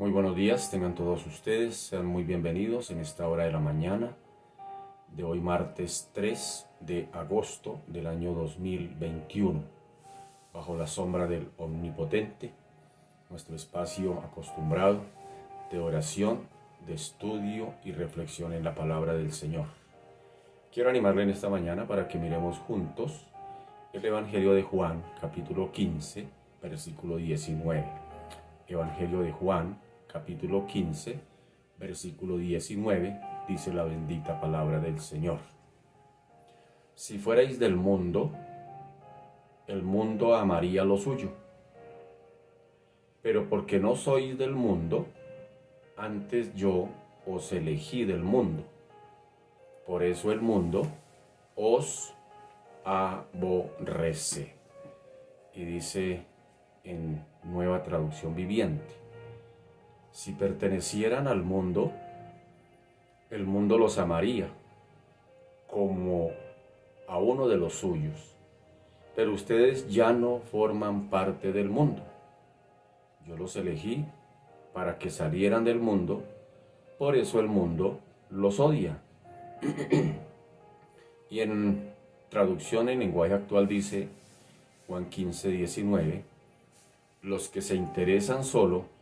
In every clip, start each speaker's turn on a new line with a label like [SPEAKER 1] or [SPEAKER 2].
[SPEAKER 1] Muy buenos días, tengan todos ustedes, sean muy bienvenidos en esta hora de la mañana de hoy martes 3 de agosto del año 2021, bajo la sombra del Omnipotente, nuestro espacio acostumbrado de oración, de estudio y reflexión en la palabra del Señor. Quiero animarle en esta mañana para que miremos juntos el Evangelio de Juan, capítulo 15, versículo 19. Evangelio de Juan, capítulo 15, versículo 19, dice la bendita palabra del Señor. Si fuerais del mundo, el mundo amaría lo suyo. Pero porque no sois del mundo, antes yo os elegí del mundo. Por eso el mundo os aborrece. Y dice en Nueva Traducción Viviente: si pertenecieran al mundo, el mundo los amaría como a uno de los suyos. Pero ustedes ya no forman parte del mundo. Yo los elegí para que salieran del mundo, por eso el mundo los odia. Y en traducción en lenguaje actual dice Juan 15, 19, los que se interesan solo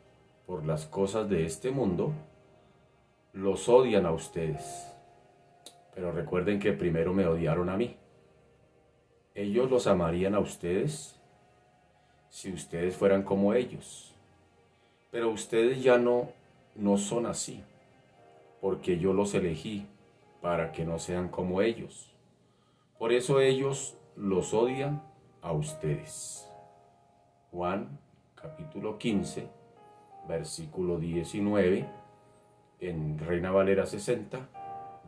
[SPEAKER 1] por las cosas de este mundo, los odian a ustedes. Pero recuerden que primero me odiaron a mí. Ellos los amarían a ustedes si ustedes fueran como ellos. Pero ustedes ya no son así, porque yo los elegí para que no sean como ellos. Por eso ellos los odian a ustedes. Juan capítulo 15, versículo 19, en Reina Valera 60,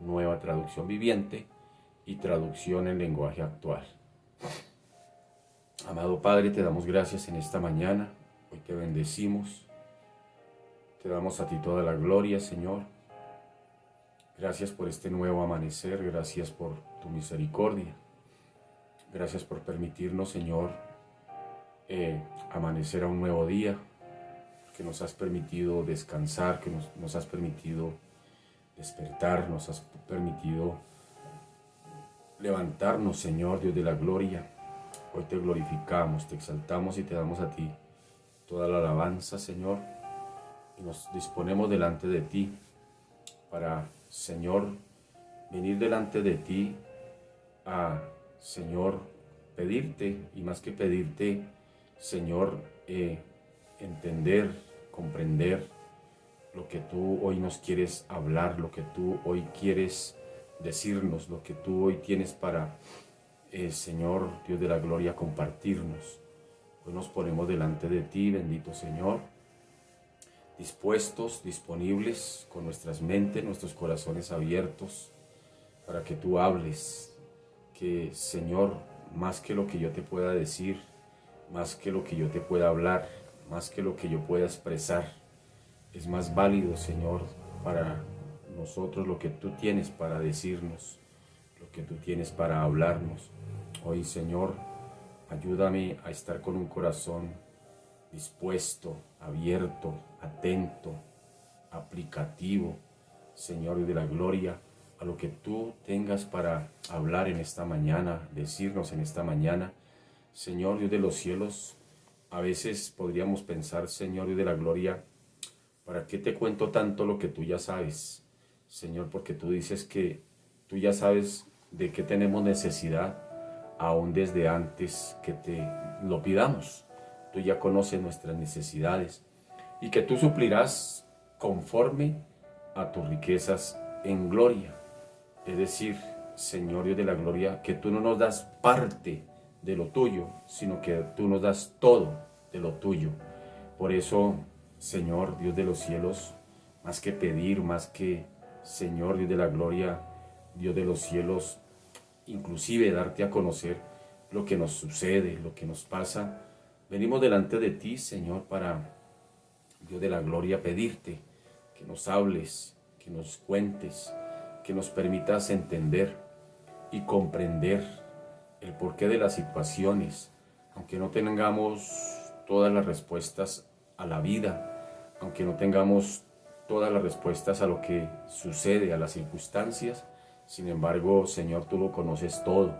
[SPEAKER 1] Nueva Traducción Viviente y traducción en lenguaje actual. Amado Padre, te damos gracias en esta mañana. Hoy te bendecimos. Te damos a ti toda la gloria, Señor. Gracias por este nuevo amanecer. Gracias por tu misericordia. Gracias por permitirnos, Señor, amanecer a un nuevo día. Que nos has permitido descansar, que nos has permitido despertar, nos has permitido levantarnos, Señor, Dios de la gloria. Hoy te glorificamos, te exaltamos y te damos a ti toda la alabanza, Señor. Y nos disponemos delante de ti para, Señor, venir delante de ti a, Señor, pedirte, y más que pedirte, Señor, entender, comprender lo que tú hoy nos quieres hablar, lo que tú hoy quieres decirnos, lo que tú hoy tienes para, Señor, Dios de la gloria, compartirnos. Hoy nos ponemos delante de ti, bendito Señor, dispuestos, disponibles, con nuestras mentes, nuestros corazones abiertos, para que tú hables, que, Señor, más que lo que yo te pueda decir, más que lo que yo te pueda hablar, más que lo que yo pueda expresar, es más válido, Señor, para nosotros lo que tú tienes para decirnos, lo que tú tienes para hablarnos. Hoy, Señor, ayúdame a estar con un corazón dispuesto, abierto, atento, aplicativo, Señor de la gloria, a lo que tú tengas para hablar en esta mañana, decirnos en esta mañana. Señor Dios de los cielos, a veces podríamos pensar, Señor Dios de la gloria, ¿para qué te cuento tanto lo que tú ya sabes? Señor, porque tú dices que tú ya sabes de qué tenemos necesidad, aún desde antes que te lo pidamos. Tú ya conoces nuestras necesidades y que tú suplirás conforme a tus riquezas en gloria. Es decir, Señor Dios de la gloria, que tú no nos das parte de lo tuyo, sino que tú nos das todo de lo tuyo. Por eso, Señor Dios de los cielos, más que pedir, más que, Señor Dios de la gloria, Dios de los cielos, inclusive darte a conocer lo que nos sucede, lo que nos pasa, venimos delante de ti, Señor, para, Dios de la gloria, pedirte que nos hables, que nos cuentes, que nos permitas entender y comprender el porqué de las situaciones, aunque no tengamos todas las respuestas a la vida, aunque no tengamos todas las respuestas a lo que sucede, a las circunstancias, sin embargo, Señor, tú lo conoces todo.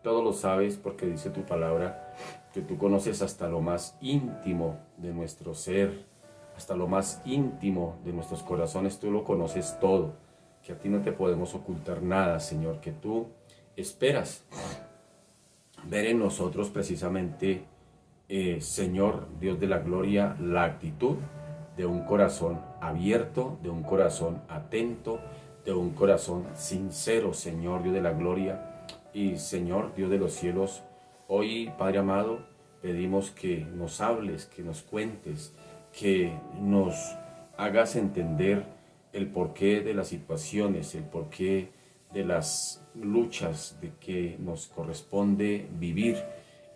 [SPEAKER 1] Todo lo sabes porque dice tu palabra que tú conoces hasta lo más íntimo de nuestro ser, hasta lo más íntimo de nuestros corazones, tú lo conoces todo, que a ti no te podemos ocultar nada, Señor, que tú esperas ver en nosotros precisamente, Señor, Dios de la gloria, la actitud de un corazón abierto, de un corazón atento, de un corazón sincero, Señor, Dios de la gloria. Y Señor, Dios de los cielos, hoy, Padre amado, pedimos que nos hables, que nos cuentes, que nos hagas entender el porqué de las situaciones, el porqué de las luchas de que nos corresponde vivir.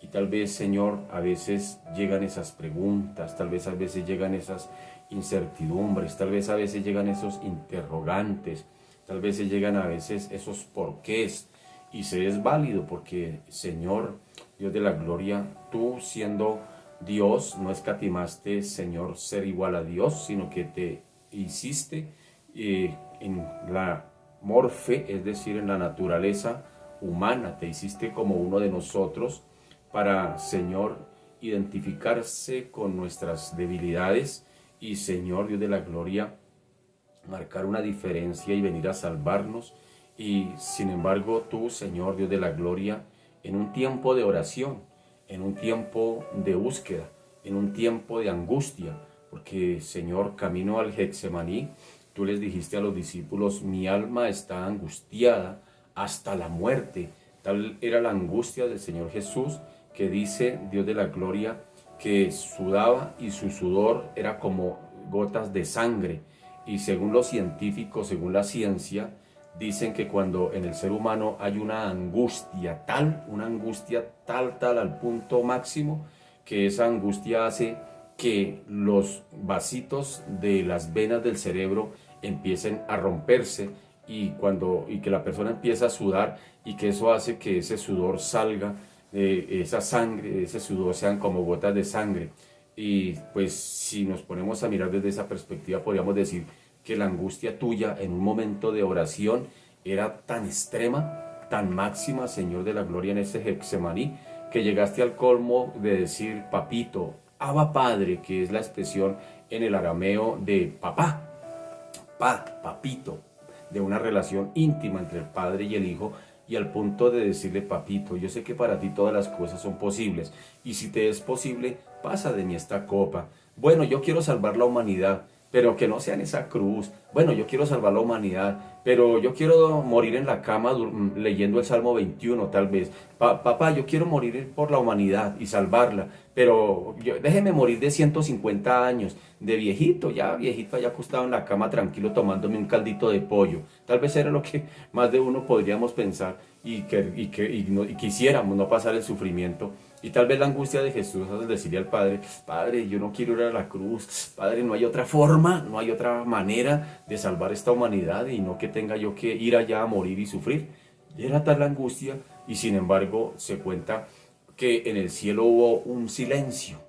[SPEAKER 1] Y tal vez, Señor, a veces llegan esas preguntas, tal vez a veces llegan esas incertidumbres, tal vez a veces llegan esos interrogantes, tal vez llegan a veces esos porqués. Y se es válido porque, Señor, Dios de la gloria, tú siendo Dios, no escatimaste, Señor, ser igual a Dios, sino que te hiciste en la morfe, es decir, en la naturaleza humana, te hiciste como uno de nosotros para, Señor, identificarse con nuestras debilidades y, Señor, Dios de la gloria, marcar una diferencia y venir a salvarnos. Y sin embargo tú, Señor, Dios de la gloria, en un tiempo de oración, en un tiempo de búsqueda, en un tiempo de angustia, porque, Señor, camino al Getsemaní, tú les dijiste a los discípulos, mi alma está angustiada hasta la muerte. Tal era la angustia del Señor Jesús, que dice, Dios de la gloria, que sudaba y su sudor era como gotas de sangre. Y según los científicos, según la ciencia, dicen que cuando en el ser humano hay una angustia tal al punto máximo, que esa angustia hace que los vasitos de las venas del cerebro empiecen a romperse y que la persona empieza a sudar y que eso hace que ese sudor salga, esa sangre, ese sudor sean como gotas de sangre. Y pues si nos ponemos a mirar desde esa perspectiva, podríamos decir que la angustia tuya en un momento de oración era tan extrema, tan máxima, Señor de la gloria, en ese Getsemaní, que llegaste al colmo de decir papito, Abba Padre, que es la expresión en el arameo de papá, papito, de una relación íntima entre el Padre y el Hijo, y al punto de decirle papito, yo sé que para ti todas las cosas son posibles, y si te es posible, pasa de mí esta copa. Bueno, yo quiero salvar la humanidad, pero que no sea en esa cruz. Bueno, yo quiero salvar la humanidad, pero yo quiero morir en la cama leyendo el Salmo 21 tal vez. Papá, yo quiero morir por la humanidad y salvarla, pero déjeme morir de 150 años, de viejito, ya acostado en la cama tranquilo tomándome un caldito de pollo. Tal vez era lo que más de uno podríamos pensar y quisiéramos no pasar el sufrimiento. Y tal vez la angustia de Jesús al decirle al Padre, Padre, yo no quiero ir a la cruz, Padre, no hay otra forma, no hay otra manera de salvar esta humanidad y no que tenga yo que ir allá a morir y sufrir. Era tal la angustia y sin embargo se cuenta que en el cielo hubo un silencio,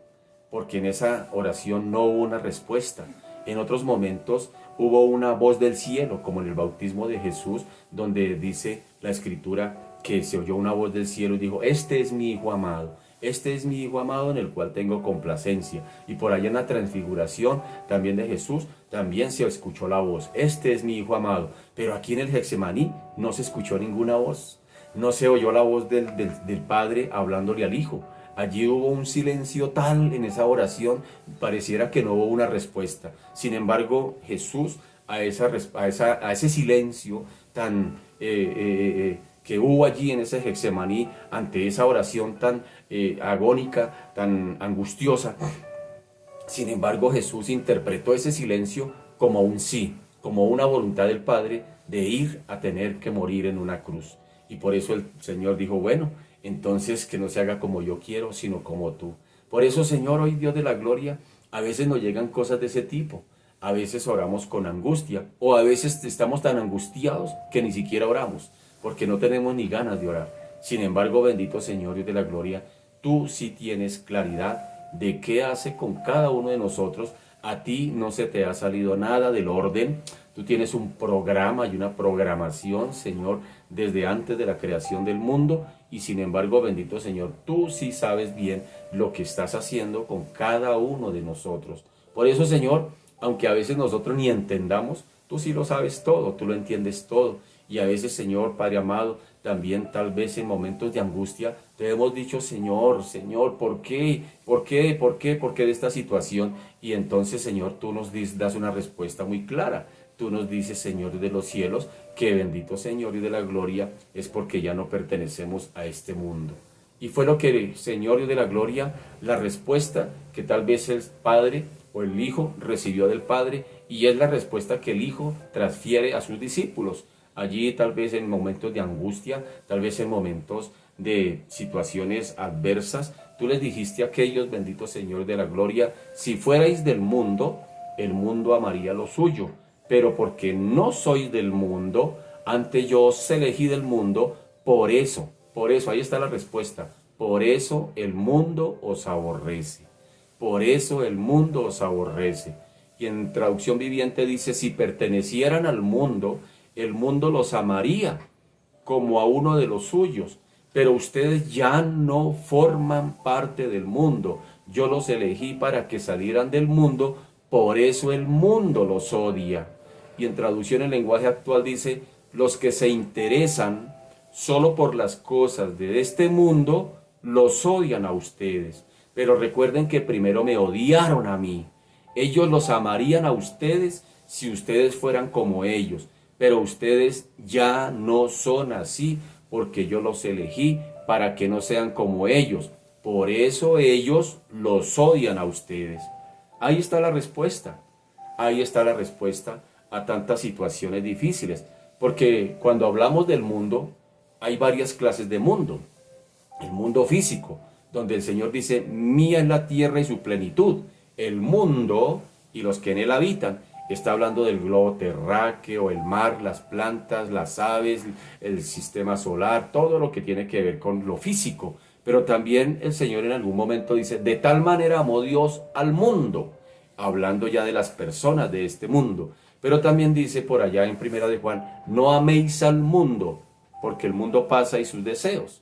[SPEAKER 1] porque en esa oración no hubo una respuesta. En otros momentos hubo una voz del cielo, como en el bautismo de Jesús, donde dice la Escritura que se oyó una voz del cielo y dijo, este es mi Hijo amado, este es mi Hijo amado en el cual tengo complacencia. Y por allá en la transfiguración también de Jesús, también se escuchó la voz, este es mi Hijo amado. Pero aquí en el Getsemaní no se escuchó ninguna voz, no se oyó la voz del Padre hablándole al Hijo. Allí hubo un silencio tal en esa oración, pareciera que no hubo una respuesta. Sin embargo, Jesús a ese silencio tan que hubo allí en ese Getsemaní, ante esa oración tan agónica, tan angustiosa, sin embargo Jesús interpretó ese silencio como un sí, como una voluntad del Padre de ir a tener que morir en una cruz. Y por eso el Señor dijo, bueno, entonces que no se haga como yo quiero, sino como tú. Por eso, Señor, hoy Dios de la gloria, a veces nos llegan cosas de ese tipo. A veces oramos con angustia o a veces estamos tan angustiados que ni siquiera oramos porque no tenemos ni ganas de orar. Sin embargo, bendito Señor Dios de la gloria, tú sí tienes claridad de qué hace con cada uno de nosotros A ti no se te ha salido nada del orden. Tú tienes un programa y una programación, Señor, desde antes de la creación del mundo. Y sin embargo, bendito Señor, tú sí sabes bien lo que estás haciendo con cada uno de nosotros. Por eso, Señor, aunque a veces nosotros ni entendamos, tú sí lo sabes todo, tú lo entiendes todo. Y a veces, Señor, Padre amado, también tal vez en momentos de angustia te hemos dicho, Señor, Señor, ¿por qué? ¿Por qué? ¿Por qué? ¿Por qué de esta situación? Y entonces, Señor, tú nos das una respuesta muy clara. Tú nos dices, Señor de los cielos, que bendito Señor y de la gloria es porque ya no pertenecemos a este mundo. Y fue lo que, Señor y de la gloria, la respuesta que tal vez el Padre o el Hijo recibió del Padre, y es la respuesta que el Hijo transfiere a sus discípulos. Allí tal vez en momentos de angustia, tal vez en momentos de situaciones adversas, tú les dijiste a aquellos, bendito Señor de la gloria, si fuerais del mundo, el mundo amaría lo suyo, pero porque no sois del mundo, antes yo os elegí del mundo, por eso, ahí está la respuesta, por eso el mundo os aborrece, por eso el mundo os aborrece. Y en traducción viviente dice, si pertenecieran al mundo, el mundo los amaría como a uno de los suyos, pero ustedes ya no forman parte del mundo. Yo los elegí para que salieran del mundo, por eso el mundo los odia. Y en traducción en lenguaje actual dice, los que se interesan solo por las cosas de este mundo, los odian a ustedes. Pero recuerden que primero me odiaron a mí. Ellos los amarían a ustedes si ustedes fueran como ellos. Pero ustedes ya no son así, porque yo los elegí para que no sean como ellos. Por eso ellos los odian a ustedes. Ahí está la respuesta. Ahí está la respuesta a tantas situaciones difíciles. Porque cuando hablamos del mundo, hay varias clases de mundo. El mundo físico, donde el Señor dice, mía es la tierra y su plenitud. El mundo y los que en él habitan. Está hablando del globo terráqueo, el mar, las plantas, las aves, el sistema solar, todo lo que tiene que ver con lo físico. Pero también el Señor en algún momento dice, de tal manera amó Dios al mundo, hablando ya de las personas de este mundo. Pero también dice por allá en Primera de Juan, no améis al mundo, porque el mundo pasa y sus deseos.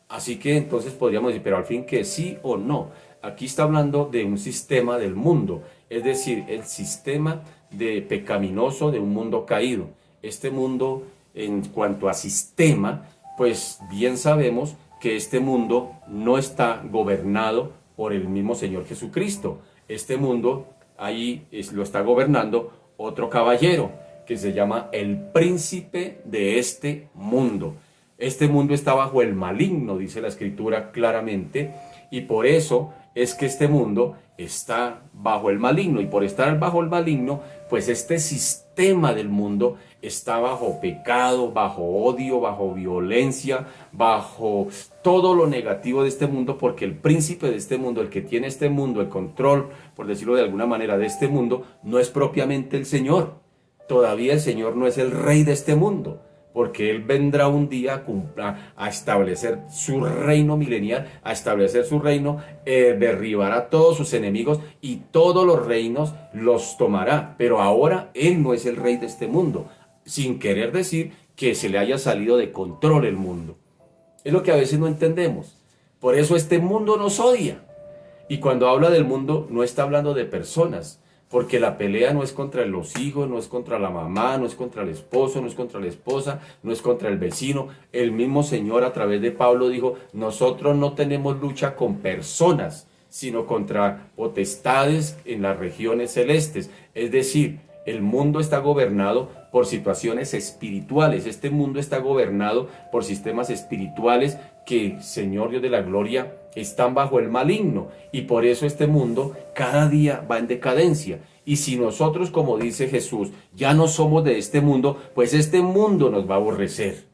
[SPEAKER 1] Así que entonces podríamos decir, pero al fin que sí o no. Aquí está hablando de un sistema del mundo, es decir, el sistema de pecaminoso de un mundo caído. Este mundo, en cuanto a sistema, pues bien sabemos que este mundo no está gobernado por el mismo Señor Jesucristo. Este mundo ahí lo está gobernando otro caballero que se llama el príncipe de este mundo. Este mundo está bajo el maligno, dice la Escritura claramente, y por eso es que este mundo está bajo el maligno, y por estar bajo el maligno, pues este sistema del mundo está bajo pecado, bajo odio, bajo violencia, bajo todo lo negativo de este mundo, porque el príncipe de este mundo, el que tiene este mundo, el control, por decirlo de alguna manera, de este mundo, no es propiamente el Señor. Todavía el Señor no es el rey de este mundo, porque Él vendrá un día a establecer su reino milenial, a establecer su reino, derribará a todos sus enemigos y todos los reinos los tomará. Pero ahora Él no es el rey de este mundo, sin querer decir que se le haya salido de control el mundo. Es lo que a veces no entendemos. Por eso este mundo nos odia. Y cuando habla del mundo, no está hablando de personas, porque la pelea no es contra los hijos, no es contra la mamá, no es contra el esposo, no es contra la esposa, no es contra el vecino. El mismo Señor a través de Pablo dijo, nosotros no tenemos lucha con personas, sino contra potestades en las regiones celestes. Es decir, el mundo está gobernado por situaciones espirituales. Este mundo está gobernado por sistemas espirituales que, Señor Dios de la gloria, están bajo el maligno, y por eso este mundo cada día va en decadencia. Y si nosotros, como dice Jesús, ya no somos de este mundo, pues este mundo nos va a aborrecer.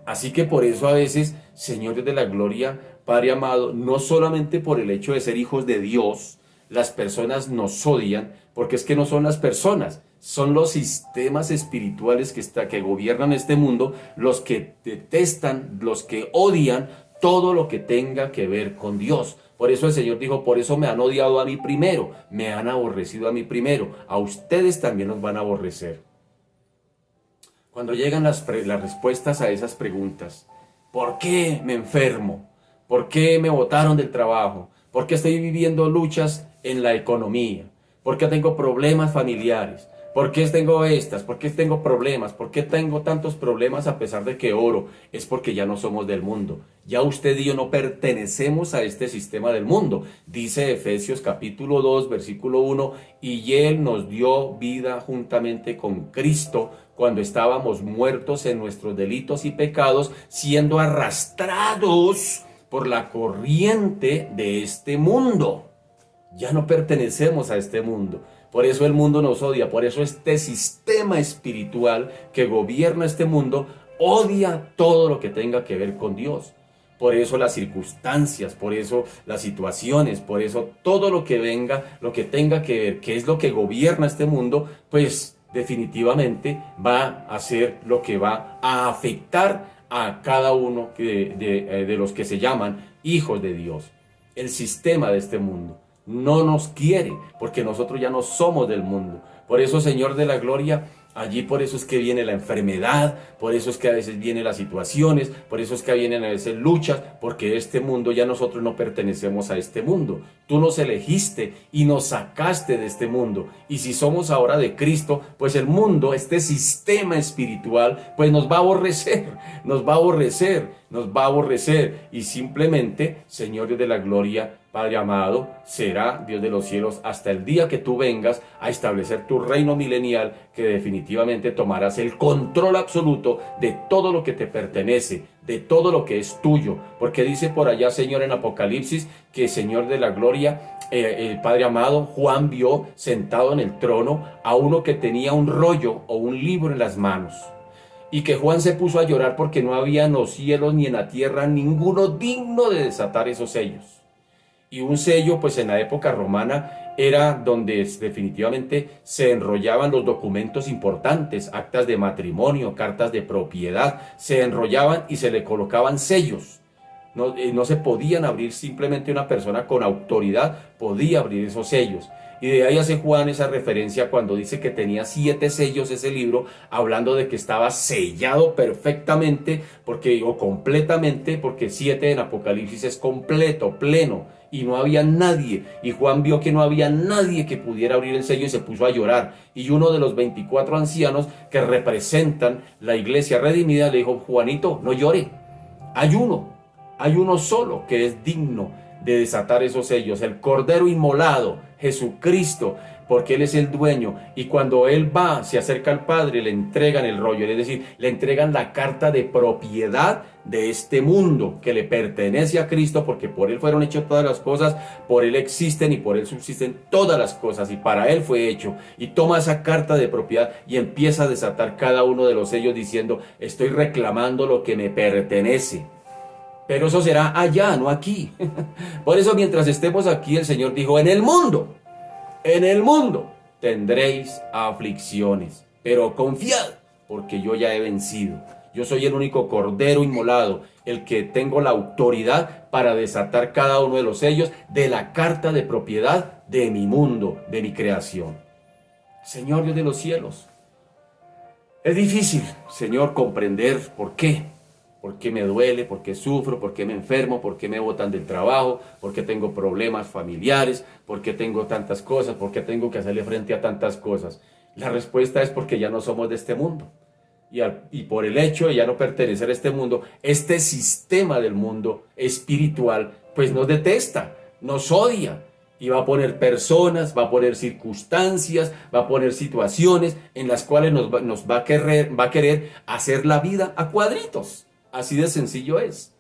[SPEAKER 1] Así que por eso a veces, Señor Dios de la gloria, Padre amado, no solamente por el hecho de ser hijos de Dios, las personas nos odian, porque es que no son las personas, son los sistemas espirituales que gobiernan este mundo, los que detestan, los que odian todo lo que tenga que ver con Dios. Por eso el Señor dijo, por eso me han odiado a mí primero, me han aborrecido a mí primero, a ustedes también los van a aborrecer. Cuando llegan las respuestas a esas preguntas, ¿por qué me enfermo? ¿Por qué me botaron del trabajo? ¿Por qué estoy viviendo luchas en la economía? ¿Por qué tengo problemas familiares? ¿Por qué tengo estas? ¿Por qué tengo problemas? ¿Por qué tengo tantos problemas a pesar de que oro? Es porque ya no somos del mundo. Ya usted y yo no pertenecemos a este sistema del mundo. Dice Efesios capítulo 2, versículo 1, y Él nos dio vida juntamente con Cristo cuando estábamos muertos en nuestros delitos y pecados, siendo arrastrados por la corriente de este mundo. Ya no pertenecemos a este mundo. Por eso el mundo nos odia, por eso este sistema espiritual que gobierna este mundo odia todo lo que tenga que ver con Dios. Por eso las circunstancias, por eso las situaciones, por eso todo lo que venga, lo que tenga que ver, que es lo que gobierna este mundo, pues definitivamente va a ser lo que va a afectar a cada uno de los que se llaman hijos de Dios. El sistema de este mundo no nos quiere, porque nosotros ya no somos del mundo. Por eso, Señor de la gloria, allí por eso es que viene la enfermedad, por eso es que a veces vienen las situaciones, por eso es que vienen a veces luchas, porque este mundo ya nosotros no pertenecemos a este mundo. Tú nos elegiste y nos sacaste de este mundo. Y si somos ahora de Cristo, pues el mundo, este sistema espiritual, pues nos va a aborrecer, nos va a aborrecer, nos va a aborrecer. Y simplemente, Señor Dios de la gloria, Padre amado, será Dios de los cielos hasta el día que tú vengas a establecer tu reino milenial, que definitivamente tomarás el control absoluto de todo lo que te pertenece, de todo lo que es tuyo. Porque dice por allá, Señor, en Apocalipsis, que Señor de la gloria, el Padre amado, Juan vio sentado en el trono a uno que tenía un rollo o un libro en las manos. Y que Juan se puso a llorar porque no había en los cielos ni en la tierra ninguno digno de desatar esos sellos. Y un sello, pues en la época romana, era donde definitivamente se enrollaban los documentos importantes, actas de matrimonio, cartas de propiedad, se enrollaban y se le colocaban sellos. No se podían abrir, simplemente una persona con autoridad podía abrir esos sellos. Y de ahí hace Juan esa referencia cuando dice que tenía 7 sellos ese libro, hablando de que estaba sellado perfectamente, o completamente, porque 7 en Apocalipsis es completo, pleno, y no había nadie. Y Juan vio que no había nadie que pudiera abrir el sello y se puso a llorar. Y uno de los 24 ancianos que representan la iglesia redimida le dijo: Juanito, no llore, hay uno solo que es digno de desatar esos sellos, el Cordero inmolado, Jesucristo, porque Él es el dueño. Y cuando Él va, se acerca al Padre, le entregan el rollo, es decir, le entregan la carta de propiedad de este mundo que le pertenece a Cristo, porque por Él fueron hechas todas las cosas, por Él existen y por Él subsisten todas las cosas, y para Él fue hecho. Y toma esa carta de propiedad y empieza a desatar cada uno de los sellos diciendo: estoy reclamando lo que me pertenece. Pero eso será allá, no aquí. Por eso, mientras estemos aquí, el Señor dijo: en el mundo tendréis aflicciones, pero confiad, porque yo ya he vencido. Yo soy el único Cordero inmolado, el que tengo la autoridad para desatar cada uno de los sellos de la carta de propiedad de mi mundo, de mi creación. Señor Dios de los cielos, es difícil, Señor, comprender por qué me duele, por qué sufro, por qué me enfermo, por qué me botan del trabajo, por qué tengo problemas familiares, por qué tengo tantas cosas, por qué tengo que hacerle frente a tantas cosas. La respuesta es porque ya no somos de este mundo. Y por el hecho de ya no pertenecer a este mundo, este sistema del mundo espiritual, pues nos detesta, nos odia. Y va a poner personas, va a poner circunstancias, va a poner situaciones en las cuales nos va a querer hacer la vida a cuadritos. Así de sencillo es.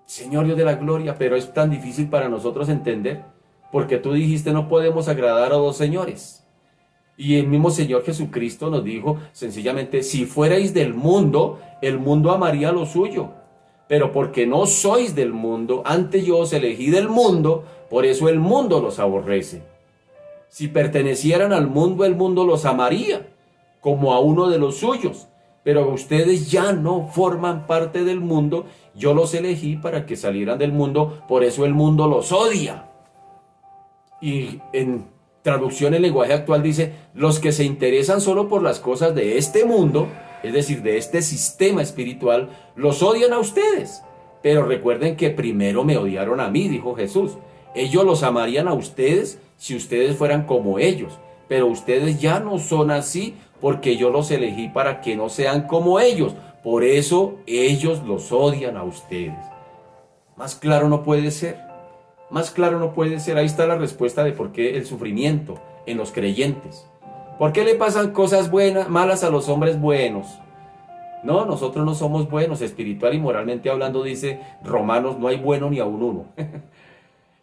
[SPEAKER 1] Señor Dios de la gloria, pero es tan difícil para nosotros entender, porque tú dijiste: no podemos agradar a dos señores. Y el mismo Señor Jesucristo nos dijo sencillamente: si fuerais del mundo, el mundo amaría lo suyo. Pero porque no sois del mundo, antes yo os elegí del mundo, por eso el mundo los aborrece. Si pertenecieran al mundo, el mundo los amaría, como a uno de los suyos. pero ustedes ya no forman parte del mundo, yo los elegí para que salieran del mundo, por eso el mundo los odia. Y en traducción en lenguaje actual dice, los que se interesan solo por las cosas de este mundo, es decir, de este sistema espiritual, los odian a ustedes. Pero recuerden que primero me odiaron a mí, dijo Jesús. Ellos los amarían a ustedes si ustedes fueran como ellos, pero ustedes ya no son así porque yo los elegí para que no sean como ellos. Por eso ellos los odian a ustedes. Más claro no puede ser. Más claro no puede ser. Ahí está la respuesta de por qué el sufrimiento en los creyentes. ¿Por qué le pasan cosas buenas, malas a los hombres buenos? No, nosotros no somos buenos, espiritual y moralmente hablando, dice Romanos, no hay bueno ni aun uno.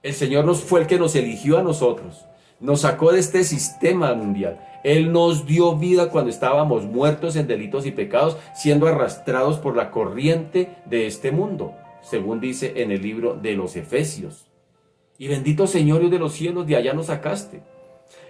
[SPEAKER 1] El Señor fue el que nos eligió a nosotros, nos sacó de este sistema mundial. Él nos dio vida cuando estábamos muertos en delitos y pecados, siendo arrastrados por la corriente de este mundo, según dice en el libro de los Efesios. Y bendito Señor Dios de los cielos, de allá nos sacaste.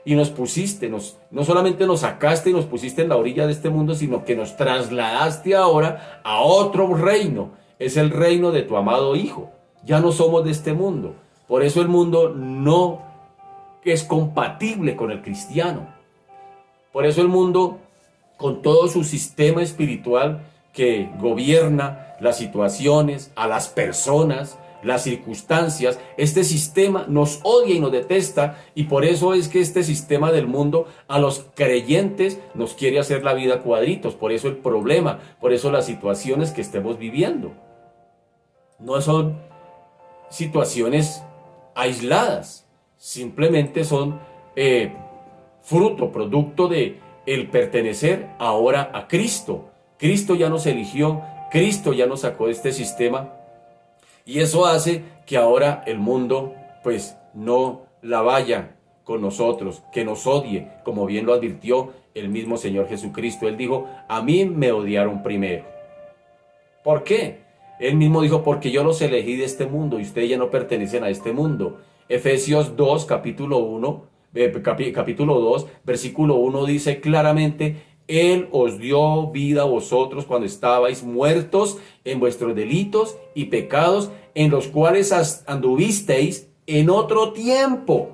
[SPEAKER 1] Y nos pusiste, no solamente nos sacaste y nos pusiste en la orilla de este mundo, sino que nos trasladaste ahora a otro reino. Es el reino de tu amado Hijo. Ya no somos de este mundo. Por eso el mundo no es compatible con el cristiano. Por eso el mundo, con todo su sistema espiritual que gobierna las situaciones, a las personas, las circunstancias, este sistema nos odia y nos detesta, y por eso es que este sistema del mundo a los creyentes nos quiere hacer la vida cuadritos. Por eso el problema, por eso las situaciones que estemos viviendo no son situaciones aisladas, simplemente son producto de el pertenecer ahora a Cristo. Cristo ya nos eligió, Cristo ya nos sacó de este sistema. Y eso hace que ahora el mundo pues no la vaya con nosotros, que nos odie, como bien lo advirtió el mismo Señor Jesucristo. Él dijo, a mí me odiaron primero. ¿Por qué? Él mismo dijo, porque yo los elegí de este mundo y ustedes ya no pertenecen a este mundo. Efesios 2, capítulo 2, versículo 1 dice claramente, Él os dio vida a vosotros cuando estabais muertos en vuestros delitos y pecados, en los cuales anduvisteis en otro tiempo,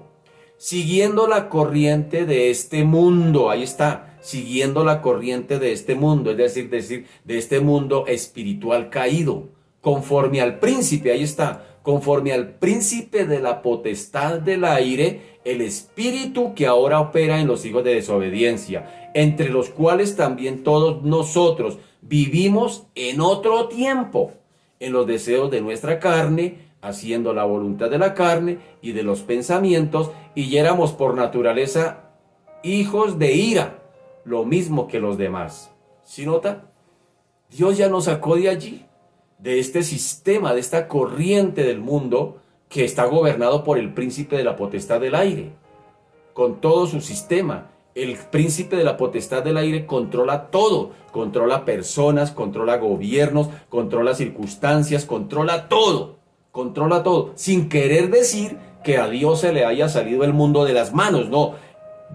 [SPEAKER 1] siguiendo la corriente de este mundo. Ahí está, siguiendo la corriente de este mundo, es decir, de este mundo espiritual caído, conforme al príncipe, ahí está, conforme al príncipe de la potestad del aire, el espíritu que ahora opera en los hijos de desobediencia, entre los cuales también todos nosotros vivimos en otro tiempo, en los deseos de nuestra carne, haciendo la voluntad de la carne y de los pensamientos, y éramos por naturaleza hijos de ira, lo mismo que los demás. ¿Sí nota? Dios ya nos sacó de allí, de este sistema, de esta corriente del mundo que está gobernado por el príncipe de la potestad del aire, con todo su sistema. El príncipe de la potestad del aire controla todo, controla personas, controla gobiernos, controla circunstancias, controla todo, sin querer decir que a Dios se le haya salido el mundo de las manos, no,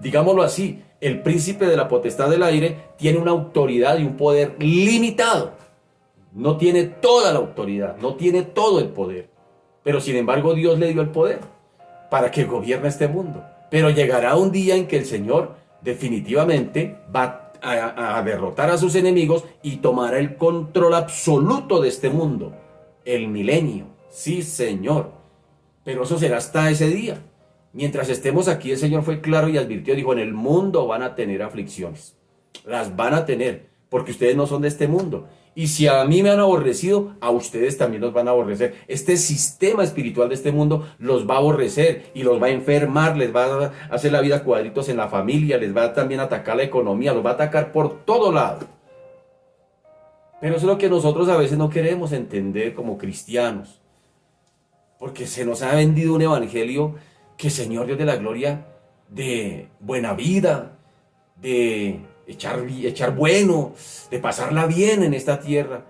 [SPEAKER 1] digámoslo así, el príncipe de la potestad del aire tiene una autoridad y un poder limitado, no tiene toda la autoridad, no tiene todo el poder, pero sin embargo Dios le dio el poder para que gobierne este mundo. Pero llegará un día en que el Señor definitivamente va a derrotar a sus enemigos y tomará el control absoluto de este mundo, el milenio. Sí, Señor, pero eso será hasta ese día. Mientras estemos aquí, el Señor fue claro y advirtió, dijo, en el mundo van a tener aflicciones, las van a tener, porque ustedes no son de este mundo. Y si a mí me han aborrecido, a ustedes también los van a aborrecer. Este sistema espiritual de este mundo los va a aborrecer y los va a enfermar, les va a hacer la vida cuadritos en la familia, les va a también atacar la economía, los va a atacar por todo lado. Pero eso es lo que nosotros a veces no queremos entender como cristianos, porque se nos ha vendido un evangelio que, Señor Dios de la gloria, de buena vida, de echar bueno, de pasarla bien en esta tierra.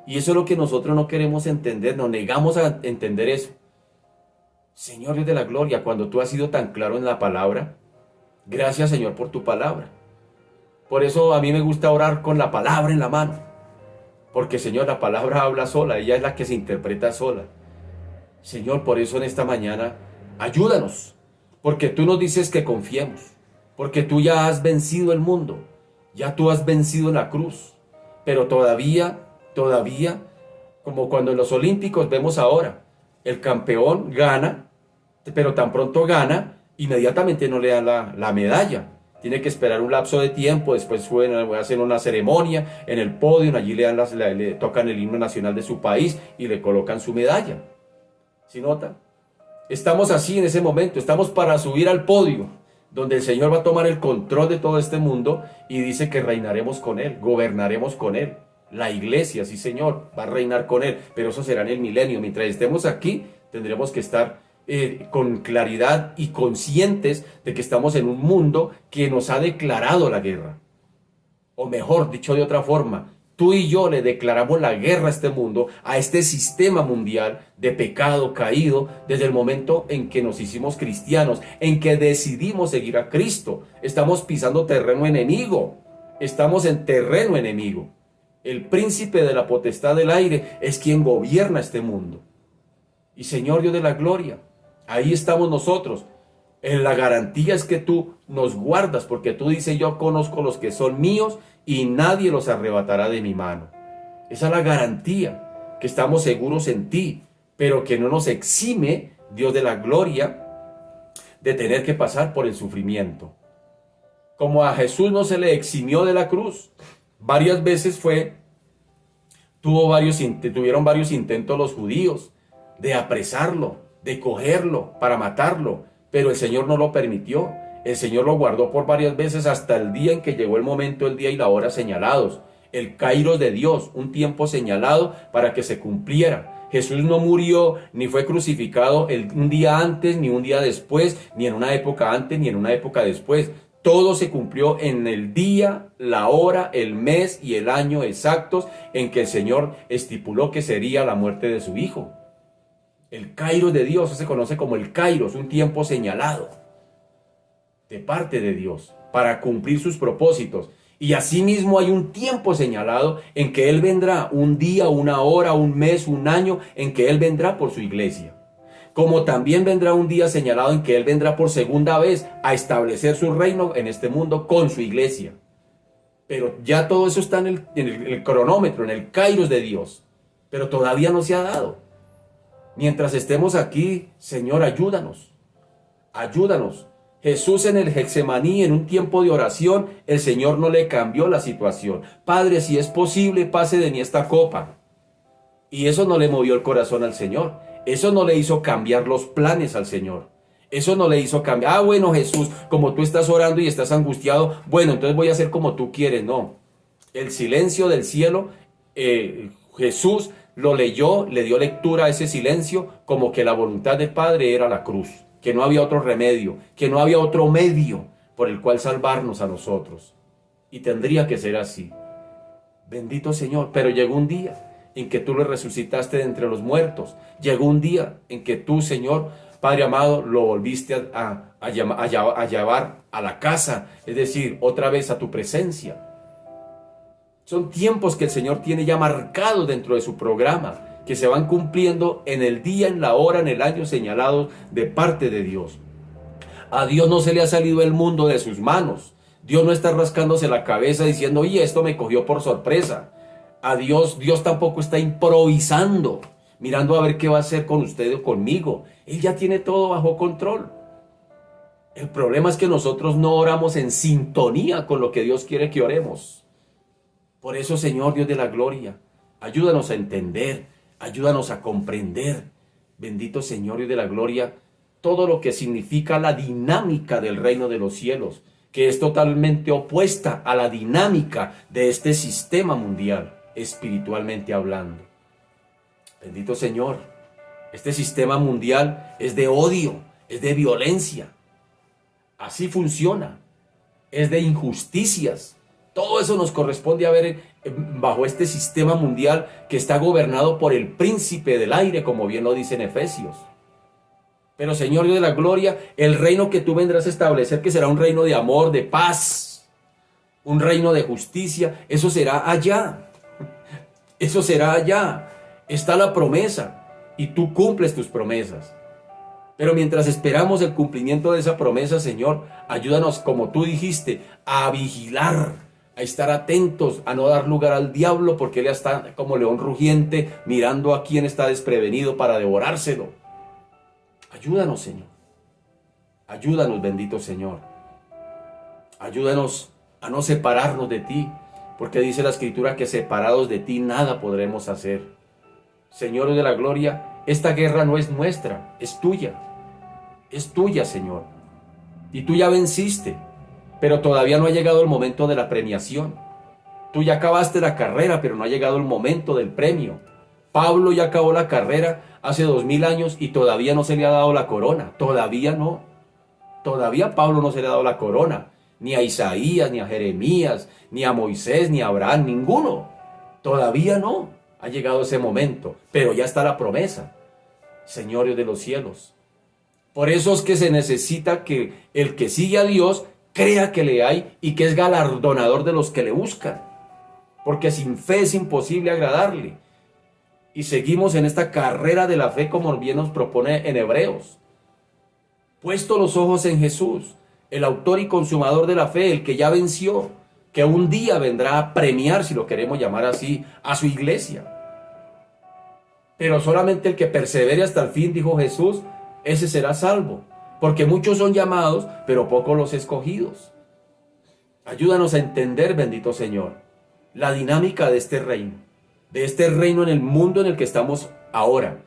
[SPEAKER 1] Y eso es lo que nosotros no queremos entender, nos negamos a entender eso. Señor Dios de la gloria, cuando tú has sido tan claro en la palabra, gracias, Señor, por tu palabra. Por eso a mí me gusta orar con la palabra en la mano. Porque, Señor, la palabra habla sola, ella es la que se interpreta sola. Señor, por eso en esta mañana, ayúdanos. Porque tú nos dices que confiemos. Porque tú ya has vencido el mundo. Ya tú has vencido la cruz. Pero todavía, como cuando en los Olímpicos vemos ahora, el campeón gana, pero tan pronto gana, inmediatamente no le dan la medalla. Tiene que esperar un lapso de tiempo, después hacen una ceremonia en el podio, allí le tocan el himno nacional de su país y le colocan su medalla. ¿Sí nota? Estamos así en ese momento, estamos para subir al podio, donde el Señor va a tomar el control de todo este mundo y dice que reinaremos con Él, gobernaremos con Él. La iglesia, sí Señor, va a reinar con Él, pero eso será en el milenio. Mientras estemos aquí, tendremos que estar con claridad y conscientes de que estamos en un mundo que nos ha declarado la guerra. O mejor, dicho de otra forma, tú y yo le declaramos la guerra a este mundo, a este sistema mundial de pecado caído, desde el momento en que nos hicimos cristianos, en que decidimos seguir a Cristo. Estamos pisando terreno enemigo, estamos en terreno enemigo. El príncipe de la potestad del aire es quien gobierna este mundo. Y Señor Dios de la gloria, ahí estamos nosotros. En la garantía es que tú nos guardas, porque tú dices, yo conozco los que son míos y nadie los arrebatará de mi mano. Esa es la garantía, que estamos seguros en ti, pero que no nos exime, Dios de la gloria, de tener que pasar por el sufrimiento. Como a Jesús no se le eximió de la cruz, varias veces tuvieron varios intentos los judíos de apresarlo, de cogerlo para matarlo, pero el Señor no lo permitió. El Señor lo guardó por varias veces hasta el día en que llegó el momento, el día y la hora señalados, el kairos de Dios, un tiempo señalado para que se cumpliera. Jesús no murió ni fue crucificado un día antes, ni un día después, ni en una época antes, ni en una época después. Todo se cumplió en el día, la hora, el mes y el año exactos en que el Señor estipuló que sería la muerte de su Hijo. El kairos de Dios se conoce como el kairos, un tiempo señalado de parte de Dios para cumplir sus propósitos. Y asimismo hay un tiempo señalado en que Él vendrá, un día, una hora, un mes, un año, en que Él vendrá por su iglesia. Como también vendrá un día señalado en que Él vendrá por segunda vez a establecer su reino en este mundo con su iglesia. Pero ya todo eso está en el cronómetro, en el kairos de Dios. Pero todavía no se ha dado. Mientras estemos aquí, Señor, ayúdanos. Ayúdanos. Jesús en el Getsemaní, en un tiempo de oración, el Señor no le cambió la situación. Padre, si es posible, pase de mí esta copa. Y eso no le movió el corazón al Señor. Eso no le hizo cambiar los planes al Señor. Eso no le hizo cambiar. Bueno, Jesús, como tú estás orando y estás angustiado, bueno, entonces voy a hacer como tú quieres. No. El silencio del cielo, Jesús lo leyó, le dio lectura a ese silencio como que la voluntad del Padre era la cruz, que no había otro remedio, que no había otro medio por el cual salvarnos a nosotros. Y tendría que ser así. Bendito Señor, pero llegó un día en que tú lo resucitaste de entre los muertos. Llegó un día en que tú, Señor, Padre amado, lo volviste a llevar a la casa, es decir, otra vez a tu presencia. Son tiempos que el Señor tiene ya marcados dentro de su programa, que se van cumpliendo en el día, en la hora, en el año señalados de parte de Dios. A Dios no se le ha salido el mundo de sus manos. Dios no está rascándose la cabeza diciendo, oye, esto me cogió por sorpresa. A Dios tampoco está improvisando, mirando a ver qué va a hacer con usted o conmigo. Él ya tiene todo bajo control. El problema es que nosotros no oramos en sintonía con lo que Dios quiere que oremos. Por eso, Señor Dios de la gloria, ayúdanos a entender, ayúdanos a comprender, bendito Señor Dios de la gloria, todo lo que significa la dinámica del reino de los cielos, que es totalmente opuesta a la dinámica de este sistema mundial, espiritualmente hablando. Bendito Señor, este sistema mundial es de odio, es de violencia, así funciona, es de injusticias. Todo eso nos corresponde a ver bajo este sistema mundial que está gobernado por el príncipe del aire, como bien lo dice en Efesios. Pero Señor Dios de la gloria, el reino que tú vendrás a establecer, que será un reino de amor, de paz, un reino de justicia. Eso será allá. Eso será allá. Está la promesa y tú cumples tus promesas. Pero mientras esperamos el cumplimiento de esa promesa, Señor, ayúdanos, como tú dijiste, a vigilar, a estar atentos, a no dar lugar al diablo, porque él está como león rugiente, mirando a quien está desprevenido para devorárselo. Ayúdanos, Señor. Ayúdanos, bendito Señor. Ayúdanos a no separarnos de ti, porque dice la Escritura que separados de ti nada podremos hacer. Señor de la gloria, esta guerra no es nuestra, es tuya. Es tuya, Señor. Y tú ya venciste, pero todavía no ha llegado el momento de la premiación. Tú ya acabaste la carrera, pero no ha llegado el momento del premio. Pablo ya acabó la carrera hace 2000 años y todavía no se le ha dado la corona. Todavía no. Todavía a Pablo no se le ha dado la corona. Ni a Isaías, ni a Jeremías, ni a Moisés, ni a Abraham, ninguno. Todavía no ha llegado ese momento, pero ya está la promesa. Señor Dios de los cielos. Por eso es que se necesita que el que sigue a Dios crea que le hay y que es galardonador de los que le buscan. Porque sin fe es imposible agradarle. Y seguimos en esta carrera de la fe como bien nos propone en Hebreos. Puesto los ojos en Jesús, el autor y consumador de la fe, el que ya venció, que un día vendrá a premiar, si lo queremos llamar así, a su iglesia. Pero solamente el que persevere hasta el fin, dijo Jesús, ese será salvo, porque muchos son llamados, pero pocos los escogidos. Ayúdanos a entender, bendito Señor, la dinámica de este reino en el mundo en el que estamos ahora.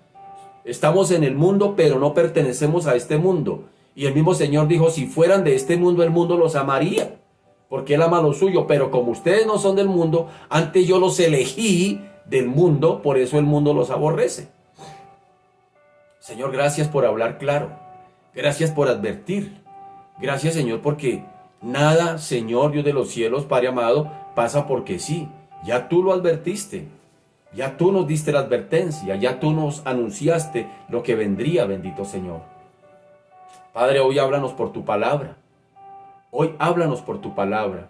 [SPEAKER 1] Estamos en el mundo, pero no pertenecemos a este mundo. Y el mismo Señor dijo, si fueran de este mundo, el mundo los amaría, porque Él ama lo suyo. Pero como ustedes no son del mundo, antes yo los elegí del mundo, por eso el mundo los aborrece. Señor, gracias por hablar claro. Gracias por advertir. Gracias, Señor, porque nada, Señor, Dios de los cielos, Padre amado, pasa porque sí. Ya tú lo advertiste. Ya tú nos diste la advertencia. Ya tú nos anunciaste lo que vendría, bendito Señor. Padre, hoy háblanos por tu palabra. Hoy háblanos por tu palabra.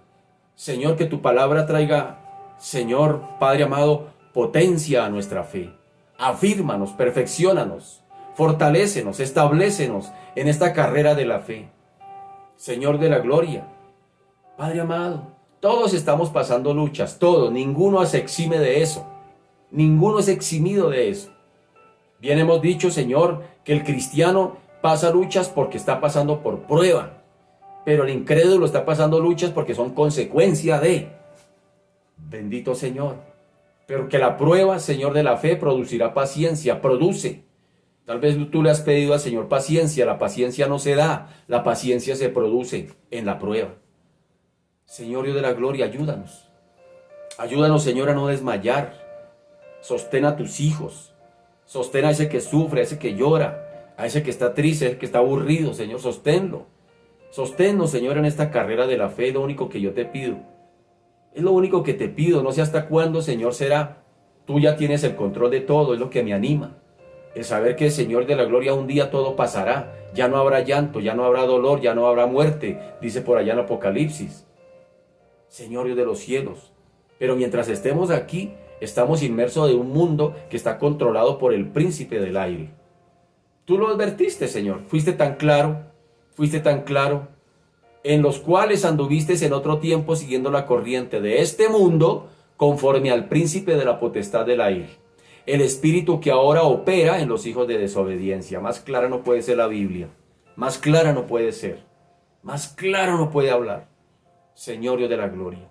[SPEAKER 1] Señor, que tu palabra traiga, Señor, Padre amado, potencia a nuestra fe. Afírmanos, perfecciónanos. Fortalécenos, establécenos en esta carrera de la fe. Señor de la gloria, Padre amado, todos estamos pasando luchas, todos, ninguno se exime de eso, ninguno es eximido de eso. Bien hemos dicho, Señor, que el cristiano pasa luchas porque está pasando por prueba, pero el incrédulo está pasando luchas porque son consecuencia de. Bendito Señor, pero que la prueba, Señor de la fe, producirá paciencia, produce. Tal vez tú le has pedido al Señor paciencia, la paciencia no se da, la paciencia se produce en la prueba. Señor Dios de la gloria, ayúdanos. Ayúdanos, Señor, a no desmayar. Sostén a tus hijos. Sostén a ese que sufre, a ese que llora, a ese que está triste, a ese que está aburrido, Señor, sosténlo. Sosténnos, Señor, en esta carrera de la fe, es lo único que yo te pido. Es lo único que te pido, no sé hasta cuándo, Señor, será. Tú ya tienes el control de todo, es lo que me anima. El saber que el Señor de la gloria un día todo pasará. Ya no habrá llanto, ya no habrá dolor, ya no habrá muerte, dice por allá en Apocalipsis. Señor Dios de los cielos. Pero mientras estemos aquí, estamos inmersos de un mundo que está controlado por el príncipe del aire. Tú lo advertiste, Señor. Fuiste tan claro, en los cuales anduviste en otro tiempo siguiendo la corriente de este mundo, conforme al príncipe de la potestad del aire. El espíritu que ahora opera en los hijos de desobediencia. Más clara no puede ser la Biblia. Más clara no puede ser. Más claro no puede hablar. Señor Dios de la gloria.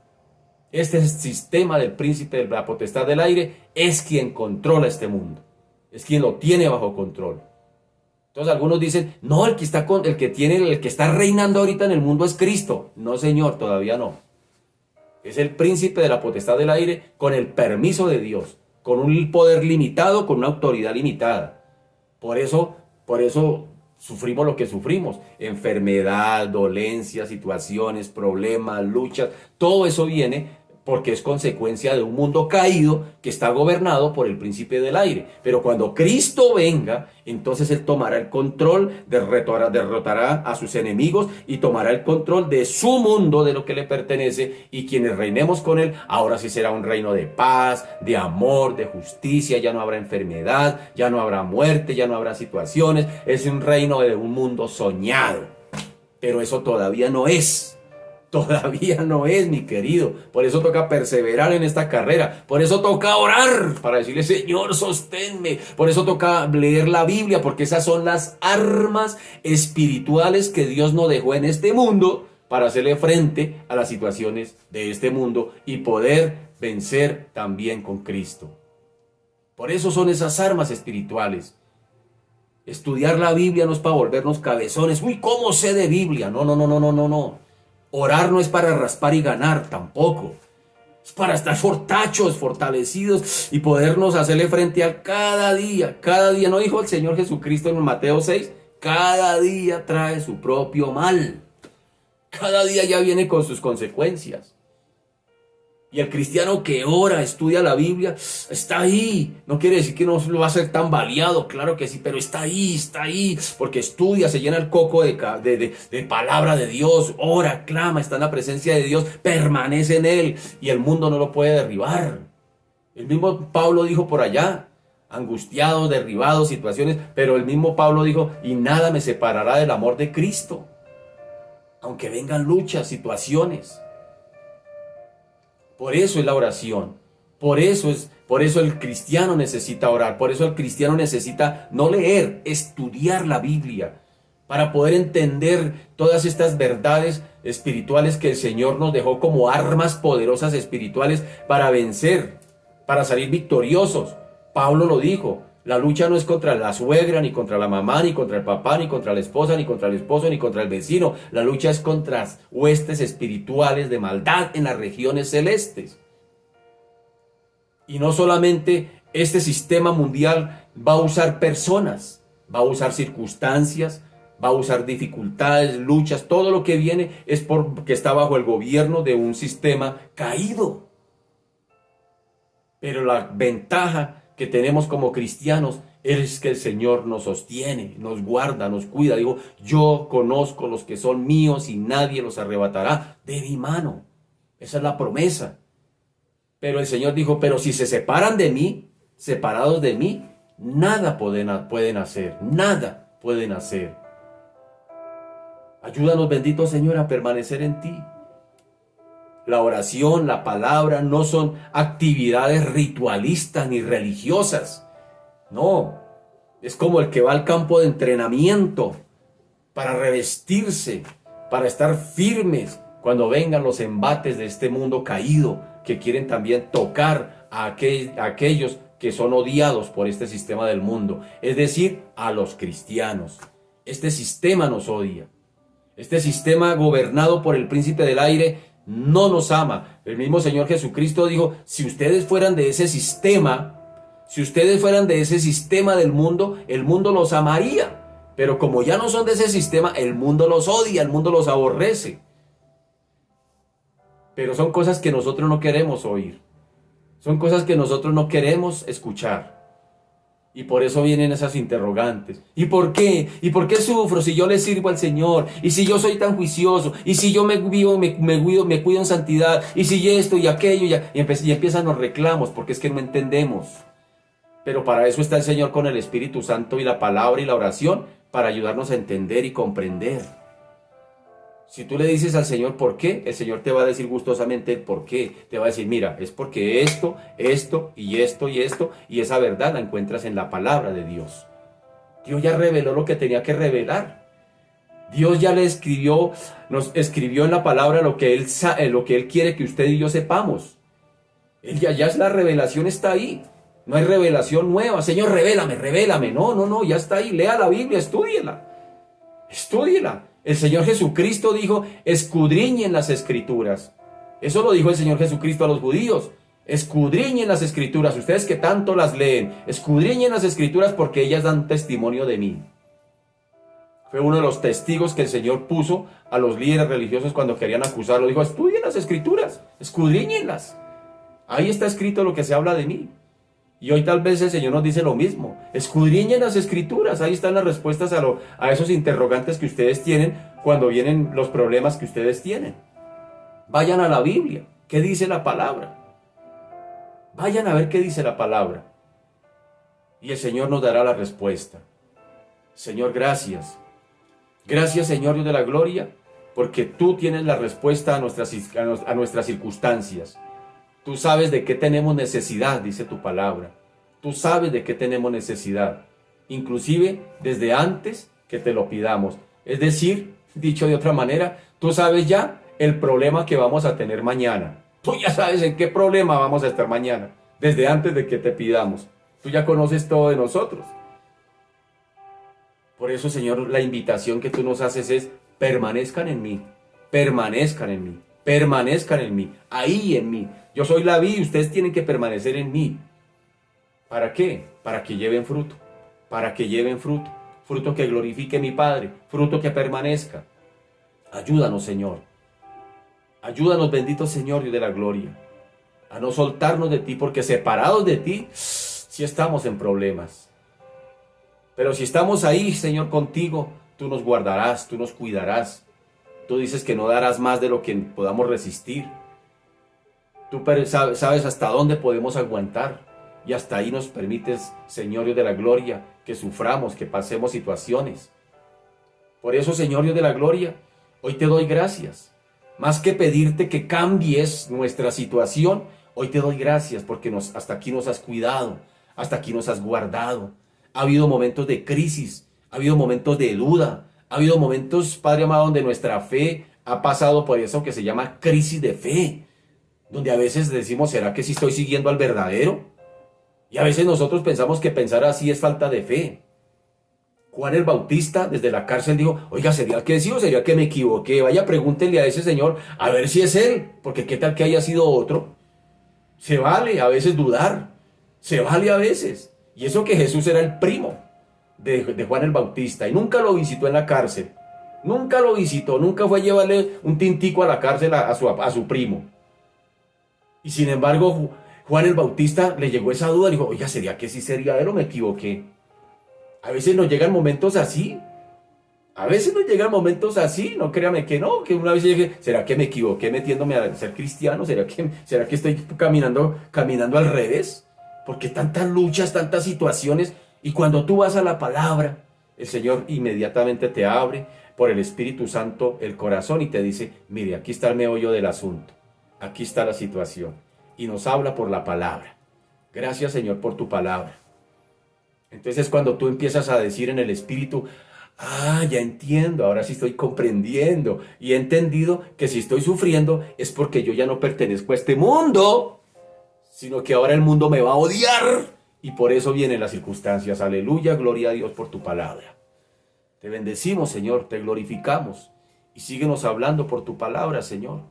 [SPEAKER 1] Este sistema del príncipe de la potestad del aire es quien controla este mundo. Es quien lo tiene bajo control. Entonces algunos dicen, no, el que está reinando ahorita en el mundo es Cristo. No, Señor, todavía no. Es el príncipe de la potestad del aire con el permiso de Dios. Con un poder limitado, con una autoridad limitada. Por eso sufrimos lo que sufrimos. Enfermedad, dolencias, situaciones, problemas, luchas. Todo eso viene porque es consecuencia de un mundo caído que está gobernado por el príncipe del aire. Pero cuando Cristo venga, entonces Él tomará el control, derrotará a sus enemigos y tomará el control de su mundo, de lo que le pertenece, y quienes reinemos con Él, ahora sí será un reino de paz, de amor, de justicia. Ya no habrá enfermedad, ya no habrá muerte, ya no habrá situaciones. Es un reino de un mundo soñado, pero eso todavía no es. Todavía no es, mi querido. Por eso toca perseverar en esta carrera. Por eso toca orar para decirle, Señor, sosténme. Por eso toca leer la Biblia, porque esas son las armas espirituales que Dios nos dejó en este mundo para hacerle frente a las situaciones de este mundo y poder vencer también con Cristo. Por eso son esas armas espirituales. Estudiar la Biblia no es para volvernos cabezones. Uy, ¿cómo sé de Biblia? No, no, no, no, no, no, no. Orar no es para raspar y ganar tampoco. Es para estar fortachos, fortalecidos y podernos hacerle frente a cada día. Cada día, ¿no dijo el Señor Jesucristo en Mateo 6? Cada día trae su propio mal. Cada día ya viene con sus consecuencias. Y el cristiano que ora, estudia la Biblia, está ahí. No quiere decir que no lo va a ser tan baleado, claro que sí, pero está ahí, porque estudia, se llena el coco de palabra de Dios, ora, clama, está en la presencia de Dios, permanece en Él y el mundo no lo puede derribar. El mismo Pablo dijo por allá, angustiados, derribados, situaciones, pero el mismo Pablo dijo, y nada me separará del amor de Cristo, aunque vengan luchas, situaciones. Por eso es la oración, por eso el cristiano necesita orar, por eso el cristiano necesita no leer, estudiar la Biblia, para poder entender todas estas verdades espirituales que el Señor nos dejó como armas poderosas espirituales para vencer, para salir victoriosos. Pablo lo dijo, la lucha no es contra la suegra, ni contra la mamá, ni contra el papá, ni contra la esposa, ni contra el esposo, ni contra el vecino. La lucha es contra huestes espirituales de maldad en las regiones celestes. Y no solamente este sistema mundial va a usar personas, va a usar circunstancias, va a usar dificultades, luchas, todo lo que viene es porque está bajo el gobierno de un sistema caído. Pero la ventaja que tenemos como cristianos es que el Señor nos sostiene, nos guarda, nos cuida. Digo, yo conozco los que son míos y nadie los arrebatará de mi mano. Esa es la promesa. Pero el Señor dijo, pero si se separan de mí, separados de mí, nada pueden hacer, nada pueden hacer. Ayúdanos, bendito Señor, a permanecer en ti. La oración, la palabra no son actividades ritualistas ni religiosas. No, es como el que va al campo de entrenamiento para revestirse, para estar firmes cuando vengan los embates de este mundo caído que quieren también tocar a aquellos que son odiados por este sistema del mundo, es decir, a los cristianos. Este sistema nos odia. Este sistema gobernado por el príncipe del aire no nos ama. El mismo Señor Jesucristo dijo, si ustedes fueran de ese sistema, del mundo, el mundo los amaría. Pero como ya no son de ese sistema, el mundo los odia, el mundo los aborrece. Pero son cosas que nosotros no queremos oír. Son cosas que nosotros no queremos escuchar. Y por eso vienen esas interrogantes. ¿Y por qué? ¿Y por qué sufro si yo le sirvo al Señor? ¿Y si yo soy tan juicioso? ¿Y si yo me cuido en santidad? ¿Y si esto y aquello? Y empiezan los reclamos porque es que no entendemos. Pero para eso está el Señor con el Espíritu Santo y la palabra y la oración, para ayudarnos a entender y comprender. Si tú le dices al Señor por qué, el Señor te va a decir gustosamente el por qué. Te va a decir, mira, es porque esto, y esa verdad la encuentras en la palabra de Dios. Dios ya reveló lo que tenía que revelar. Dios ya nos escribió en la palabra lo que Él quiere que usted y yo sepamos. Ya es la revelación, está ahí. No hay revelación nueva. Señor, revélame. No, ya está ahí. Lea la Biblia, estúdiela. El Señor Jesucristo dijo, escudriñen las Escrituras. Eso lo dijo el Señor Jesucristo a los judíos. Escudriñen las Escrituras, ustedes que tanto las leen. Escudriñen las Escrituras porque ellas dan testimonio de mí. Fue uno de los testigos que el Señor puso a los líderes religiosos cuando querían acusarlo. Dijo, estudien las Escrituras. escudriñenlas. Ahí está escrito lo que se habla de mí. Y hoy tal vez el Señor nos dice lo mismo. Escudriñen las escrituras. Ahí están las respuestas a esos interrogantes que ustedes tienen cuando vienen los problemas que ustedes tienen. Vayan a la Biblia. ¿Qué dice la palabra? Vayan a ver qué dice la palabra. Y el Señor nos dará la respuesta. Señor, gracias. Gracias, Señor Dios de la gloria, porque tú tienes la respuesta a nuestras circunstancias. Tú sabes de qué tenemos necesidad, dice tu palabra. Tú sabes de qué tenemos necesidad, inclusive desde antes que te lo pidamos. Es decir, dicho de otra manera, tú sabes ya el problema que vamos a tener mañana. Tú ya sabes en qué problema vamos a estar mañana, desde antes de que te pidamos. Tú ya conoces todo de nosotros. Por eso, Señor, la invitación que tú nos haces es: permanezcan en mí, permanezcan en mí, permanezcan en mí, ahí en mí. Yo soy la vid y ustedes tienen que permanecer en mí. ¿Para qué? Para que lleven fruto, para que lleven fruto, fruto que glorifique a mi Padre, fruto que permanezca. Ayúdanos, Señor. Ayúdanos, bendito Señor Dios de la gloria, a no soltarnos de ti, porque separados de ti, sí estamos en problemas. Pero si estamos ahí, Señor, contigo, tú nos guardarás, tú nos cuidarás. Tú dices que no darás más de lo que podamos resistir. Tú sabes hasta dónde podemos aguantar. Y hasta ahí nos permites, Señor Dios de la gloria, que suframos, que pasemos situaciones. Por eso, Señor Dios de la gloria, hoy te doy gracias. Más que pedirte que cambies nuestra situación, hoy te doy gracias porque hasta aquí nos has cuidado, hasta aquí nos has guardado. Ha habido momentos de crisis, ha habido momentos de duda, ha habido momentos, Padre amado, donde nuestra fe ha pasado por eso que se llama crisis de fe, donde a veces decimos: ¿será que sí estoy siguiendo al verdadero? Y a veces nosotros pensamos que pensar así es falta de fe. Juan el Bautista desde la cárcel dijo: oiga, ¿sería que sí o sería que me equivoqué? Vaya, pregúntenle a ese señor a ver si es él, porque qué tal que haya sido otro. Se vale a veces dudar, se vale a veces. Y eso que Jesús era el primo de Juan el Bautista y nunca lo visitó en la cárcel. Nunca lo visitó, nunca fue a llevarle un tintico a la cárcel a su primo. Y sin embargo, Juan el Bautista le llegó esa duda y dijo: oiga, ¿sería que sí sería él o me equivoqué? A veces nos llegan momentos así. A veces nos llegan momentos así, no créame que no, que una vez llegue: ¿será que me equivoqué metiéndome a ser cristiano? ¿Será que estoy caminando al revés? Porque tantas luchas, tantas situaciones, y cuando tú vas a la palabra, el Señor inmediatamente te abre por el Espíritu Santo el corazón y te dice: mire, aquí está el meollo del asunto, aquí está la situación, y nos habla por la palabra. Gracias, Señor, por tu palabra. Entonces cuando tú empiezas a decir en el Espíritu: ya entiendo, ahora sí estoy comprendiendo, y he entendido que si estoy sufriendo es porque yo ya no pertenezco a este mundo, sino que ahora el mundo me va a odiar, y por eso vienen las circunstancias. Aleluya, gloria a Dios por tu palabra. Te bendecimos, Señor, te glorificamos, y síguenos hablando por tu palabra, Señor.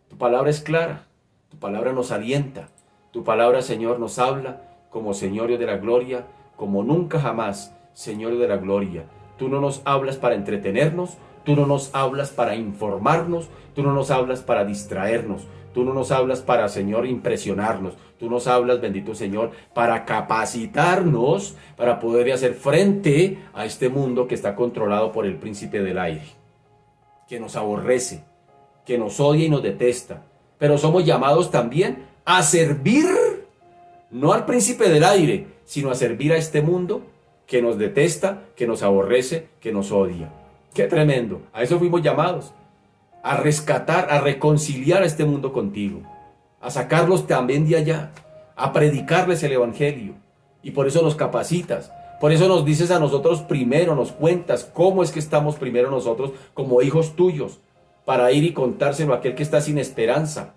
[SPEAKER 1] Tu palabra es clara, tu palabra nos alienta, tu palabra, Señor, nos habla como Señor de la gloria, como nunca jamás, Señor de la gloria. Tú no nos hablas para entretenernos, tú no nos hablas para informarnos, tú no nos hablas para distraernos, tú no nos hablas para, Señor, impresionarnos. Tú nos hablas, bendito Señor, para capacitarnos, para poder hacer frente a este mundo que está controlado por el príncipe del aire, que nos aborrece, que nos odia y nos detesta. Pero somos llamados también a servir, no al príncipe del aire, sino a servir a este mundo que nos detesta, que nos aborrece, que nos odia. ¡Qué tremendo! A eso fuimos llamados. A rescatar, a reconciliar a este mundo contigo, a sacarlos también de allá, a predicarles el evangelio. Y por eso nos capacitas, por eso nos dices a nosotros primero, nos cuentas cómo es que estamos primero nosotros como hijos tuyos, para ir y contárselo a aquel que está sin esperanza,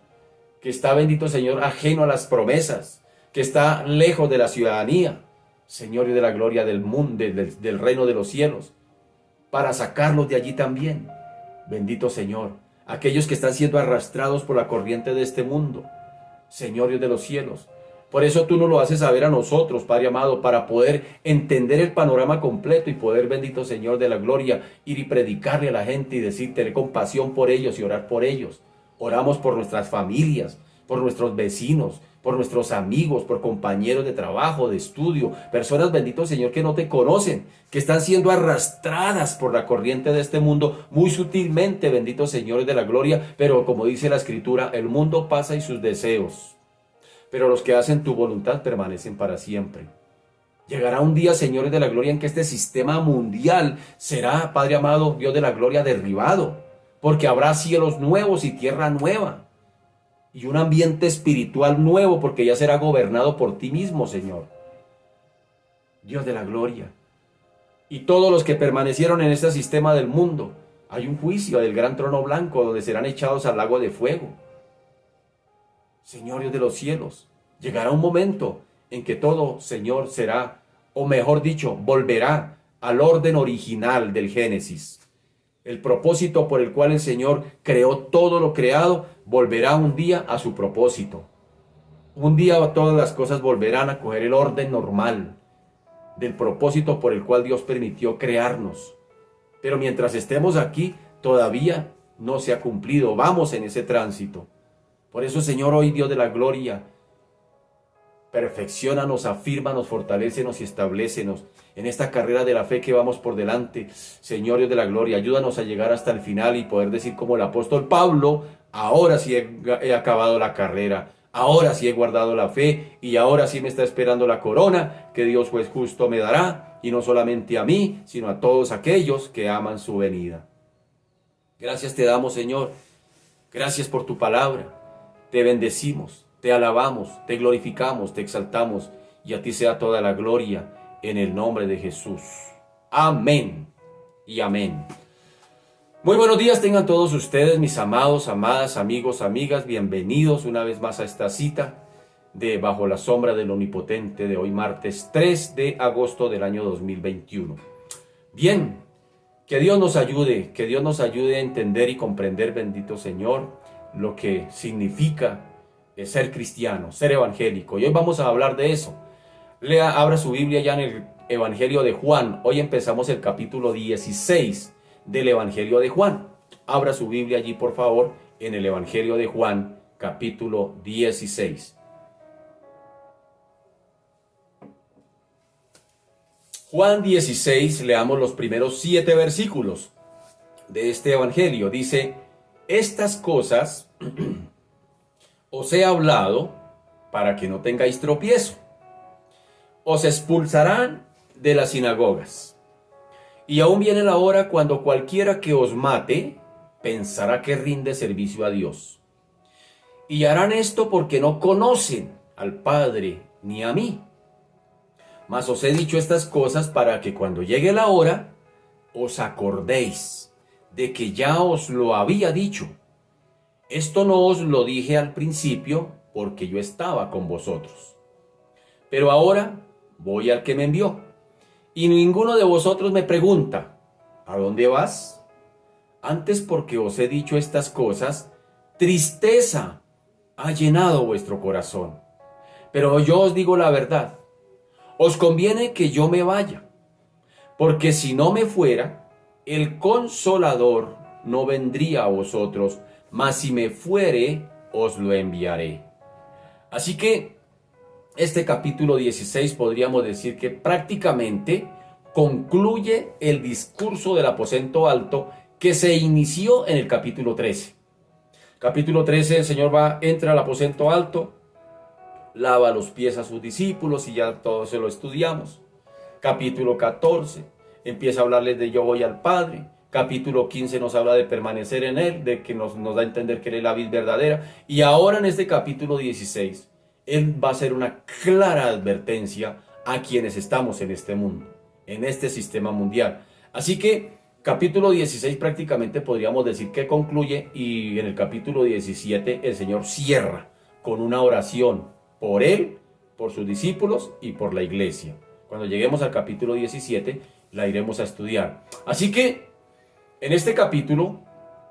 [SPEAKER 1] que está, bendito Señor, ajeno a las promesas, que está lejos de la ciudadanía, Señor, y de la gloria del mundo, del reino de los cielos, para sacarlos de allí también. Bendito Señor, aquellos que están siendo arrastrados por la corriente de este mundo, Señor Dios de los cielos. Por eso tú nos lo haces saber a nosotros, Padre amado, para poder entender el panorama completo y poder, bendito Señor de la gloria, ir y predicarle a la gente y decir: tener compasión por ellos y orar por ellos. Oramos por nuestras familias, por nuestros vecinos, por nuestros amigos, por compañeros de trabajo, de estudio, personas, bendito Señor, que no te conocen, que están siendo arrastradas por la corriente de este mundo muy sutilmente, bendito Señor de la gloria, pero como dice la Escritura, el mundo pasa y sus deseos, pero los que hacen tu voluntad permanecen para siempre. Llegará un día, señores de la gloria, en que este sistema mundial será, Padre amado, Dios de la gloria, derribado, porque habrá cielos nuevos y tierra nueva, y un ambiente espiritual nuevo, porque ya será gobernado por ti mismo, Señor, Dios de la gloria. Y todos los que permanecieron en este sistema del mundo, hay un juicio del gran trono blanco, donde serán echados al lago de fuego. Señor Dios de los cielos, llegará un momento en que todo, Señor, será, o mejor dicho, volverá al orden original del Génesis. El propósito por el cual el Señor creó todo lo creado, volverá un día a su propósito. Un día todas las cosas volverán a coger el orden normal del propósito por el cual Dios permitió crearnos. Pero mientras estemos aquí, todavía no se ha cumplido. Vamos en ese tránsito. Por eso, Señor, hoy, Dios de la gloria, perfecciónanos, afírmanos, fortalécenos y establécenos en esta carrera de la fe que vamos por delante. Señor Dios de la gloria, ayúdanos a llegar hasta el final y poder decir como el apóstol Pablo: ahora sí he acabado la carrera, ahora sí he guardado la fe y ahora sí me está esperando la corona que Dios juez justo me dará, y no solamente a mí, sino a todos aquellos que aman su venida. Gracias te damos, Señor. Gracias por tu palabra. Te bendecimos, te alabamos, te glorificamos, te exaltamos, y a ti sea toda la gloria en el nombre de Jesús. Amén y amén. Muy buenos días tengan todos ustedes, mis amados, amadas, amigos, amigas. Bienvenidos una vez más a esta cita de Bajo la Sombra del Omnipotente de hoy, martes 3 de agosto del año 2021. Bien, que Dios nos ayude a entender y comprender, bendito Señor, lo que significa ser cristiano, ser evangélico. Y hoy vamos a hablar de eso. Abra su Biblia ya en el Evangelio de Juan. Hoy empezamos el capítulo 16 del Evangelio de Juan. Abra su Biblia allí, por favor, en el Evangelio de Juan, capítulo 16. Juan 16, leamos los primeros 7 versículos de este Evangelio. Dice: estas cosas os he hablado para que no tengáis tropiezo. Os expulsarán de las sinagogas. Y aún viene la hora cuando cualquiera que os mate pensará que rinde servicio a Dios. Y harán esto porque no conocen al Padre ni a mí. Mas os he dicho estas cosas para que cuando llegue la hora os acordéis de que ya os lo había dicho. Esto no os lo dije al principio porque yo estaba con vosotros. Pero ahora voy al que me envió. Y ninguno de vosotros me pregunta: ¿a dónde vas? Antes, porque os he dicho estas cosas, tristeza ha llenado vuestro corazón. Pero yo os digo la verdad: os conviene que yo me vaya, porque si no me fuera, el Consolador no vendría a vosotros, mas si me fuere, os lo enviaré. Así que este capítulo 16 podríamos decir que prácticamente concluye el discurso del aposento alto que se inició en el capítulo 13. Capítulo 13, el Señor entra al aposento alto, lava los pies a sus discípulos y ya todo se lo estudiamos. Capítulo 14 empieza a hablarles de yo voy al Padre. Capítulo 15 nos habla de permanecer en Él, de que nos da a entender que Él es la vid verdadera. Y ahora en este capítulo 16, Él va a hacer una clara advertencia a quienes estamos en este mundo, en este sistema mundial. Así que capítulo 16 prácticamente podríamos decir que concluye, y en el capítulo 17 el Señor cierra con una oración por Él, por sus discípulos y por la iglesia. Cuando lleguemos al capítulo 17 la iremos a estudiar. Así que en este capítulo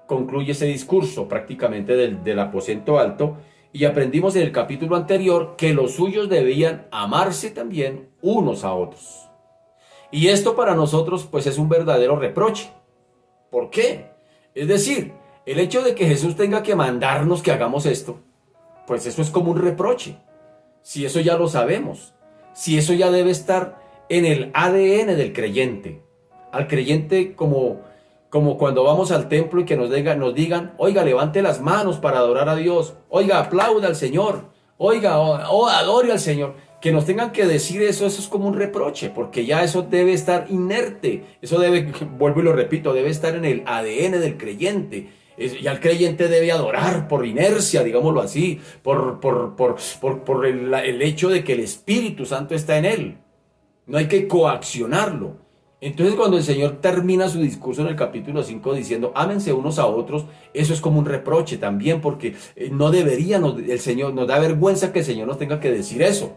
[SPEAKER 1] concluye ese discurso prácticamente del aposento alto, y aprendimos en el capítulo anterior que los suyos debían amarse también unos a otros. Y esto para nosotros pues es un verdadero reproche. ¿Por qué? Es decir, El hecho de que Jesús tenga que mandarnos que hagamos esto, pues eso es como un reproche. Si eso ya lo sabemos, si eso ya debe estar en el ADN del creyente. Al creyente como cuando vamos al templo y que nos digan, oiga, levante las manos para adorar a Dios, oiga, aplauda al Señor, oiga, adore al Señor. Que nos tengan que decir eso es como un reproche, porque ya eso debe estar inerte, eso debe, vuelvo y lo repito, debe estar en el ADN del creyente. Ya el creyente debe adorar por inercia, digámoslo así, por el hecho de que el Espíritu Santo está en él. No hay que coaccionarlo. Entonces cuando el Señor termina su discurso en el capítulo 5 diciendo, ámense unos a otros, eso es como un reproche también, porque no debería, el Señor, nos da vergüenza que el Señor nos tenga que decir eso.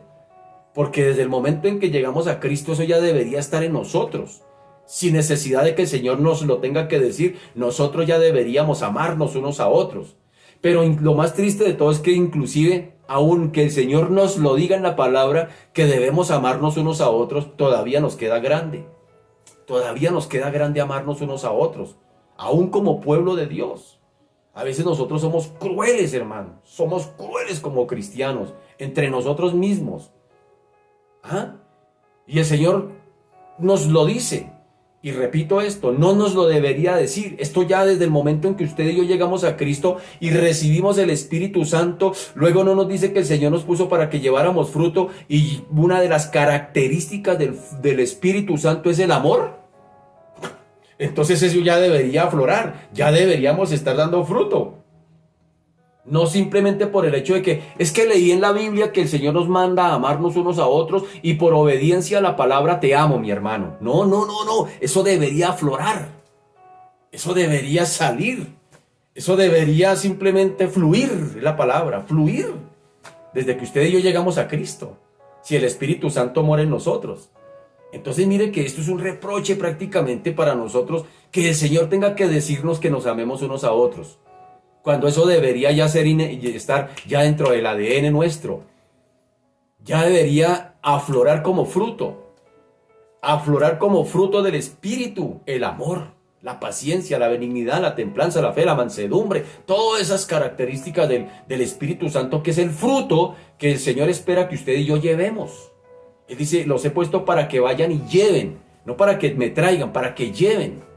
[SPEAKER 1] Porque desde el momento en que llegamos a Cristo, eso ya debería estar en nosotros. Sin necesidad de que el Señor nos lo tenga que decir, nosotros ya deberíamos amarnos unos a otros. Pero lo más triste de todo es que inclusive, aunque el Señor nos lo diga en la palabra, que debemos amarnos unos a otros, todavía nos queda grande. Todavía nos queda grande amarnos unos a otros, aún como pueblo de Dios. A veces nosotros somos crueles, hermanos. Somos crueles como cristianos, entre nosotros mismos. ¿Ah? Y el Señor nos lo dice. Y repito esto, no nos lo debería decir. Esto ya desde el momento en que usted y yo llegamos a Cristo y recibimos el Espíritu Santo, luego no nos dice que el Señor nos puso para que lleváramos fruto y una de las características del Espíritu Santo es el amor. Entonces eso ya debería aflorar, ya deberíamos estar dando fruto. No simplemente por el hecho de que es que leí en la Biblia que el Señor nos manda a amarnos unos a otros y por obediencia a la palabra te amo, mi hermano. No, eso debería aflorar. Eso debería salir. Eso debería simplemente fluir, la palabra, fluir. Desde que usted y yo llegamos a Cristo. Si el Espíritu Santo mora en nosotros. Entonces mire que esto es un reproche prácticamente para nosotros, que el Señor tenga que decirnos que nos amemos unos a otros. Cuando eso debería ya estar ya dentro del ADN nuestro. Ya debería aflorar como fruto. Aflorar como fruto del Espíritu, el amor, la paciencia, la benignidad, la templanza, la fe, la mansedumbre. Todas esas características del Espíritu Santo, que es el fruto que el Señor espera que usted y yo llevemos. Él dice, los he puesto para que vayan y lleven. No para que me traigan, para que lleven.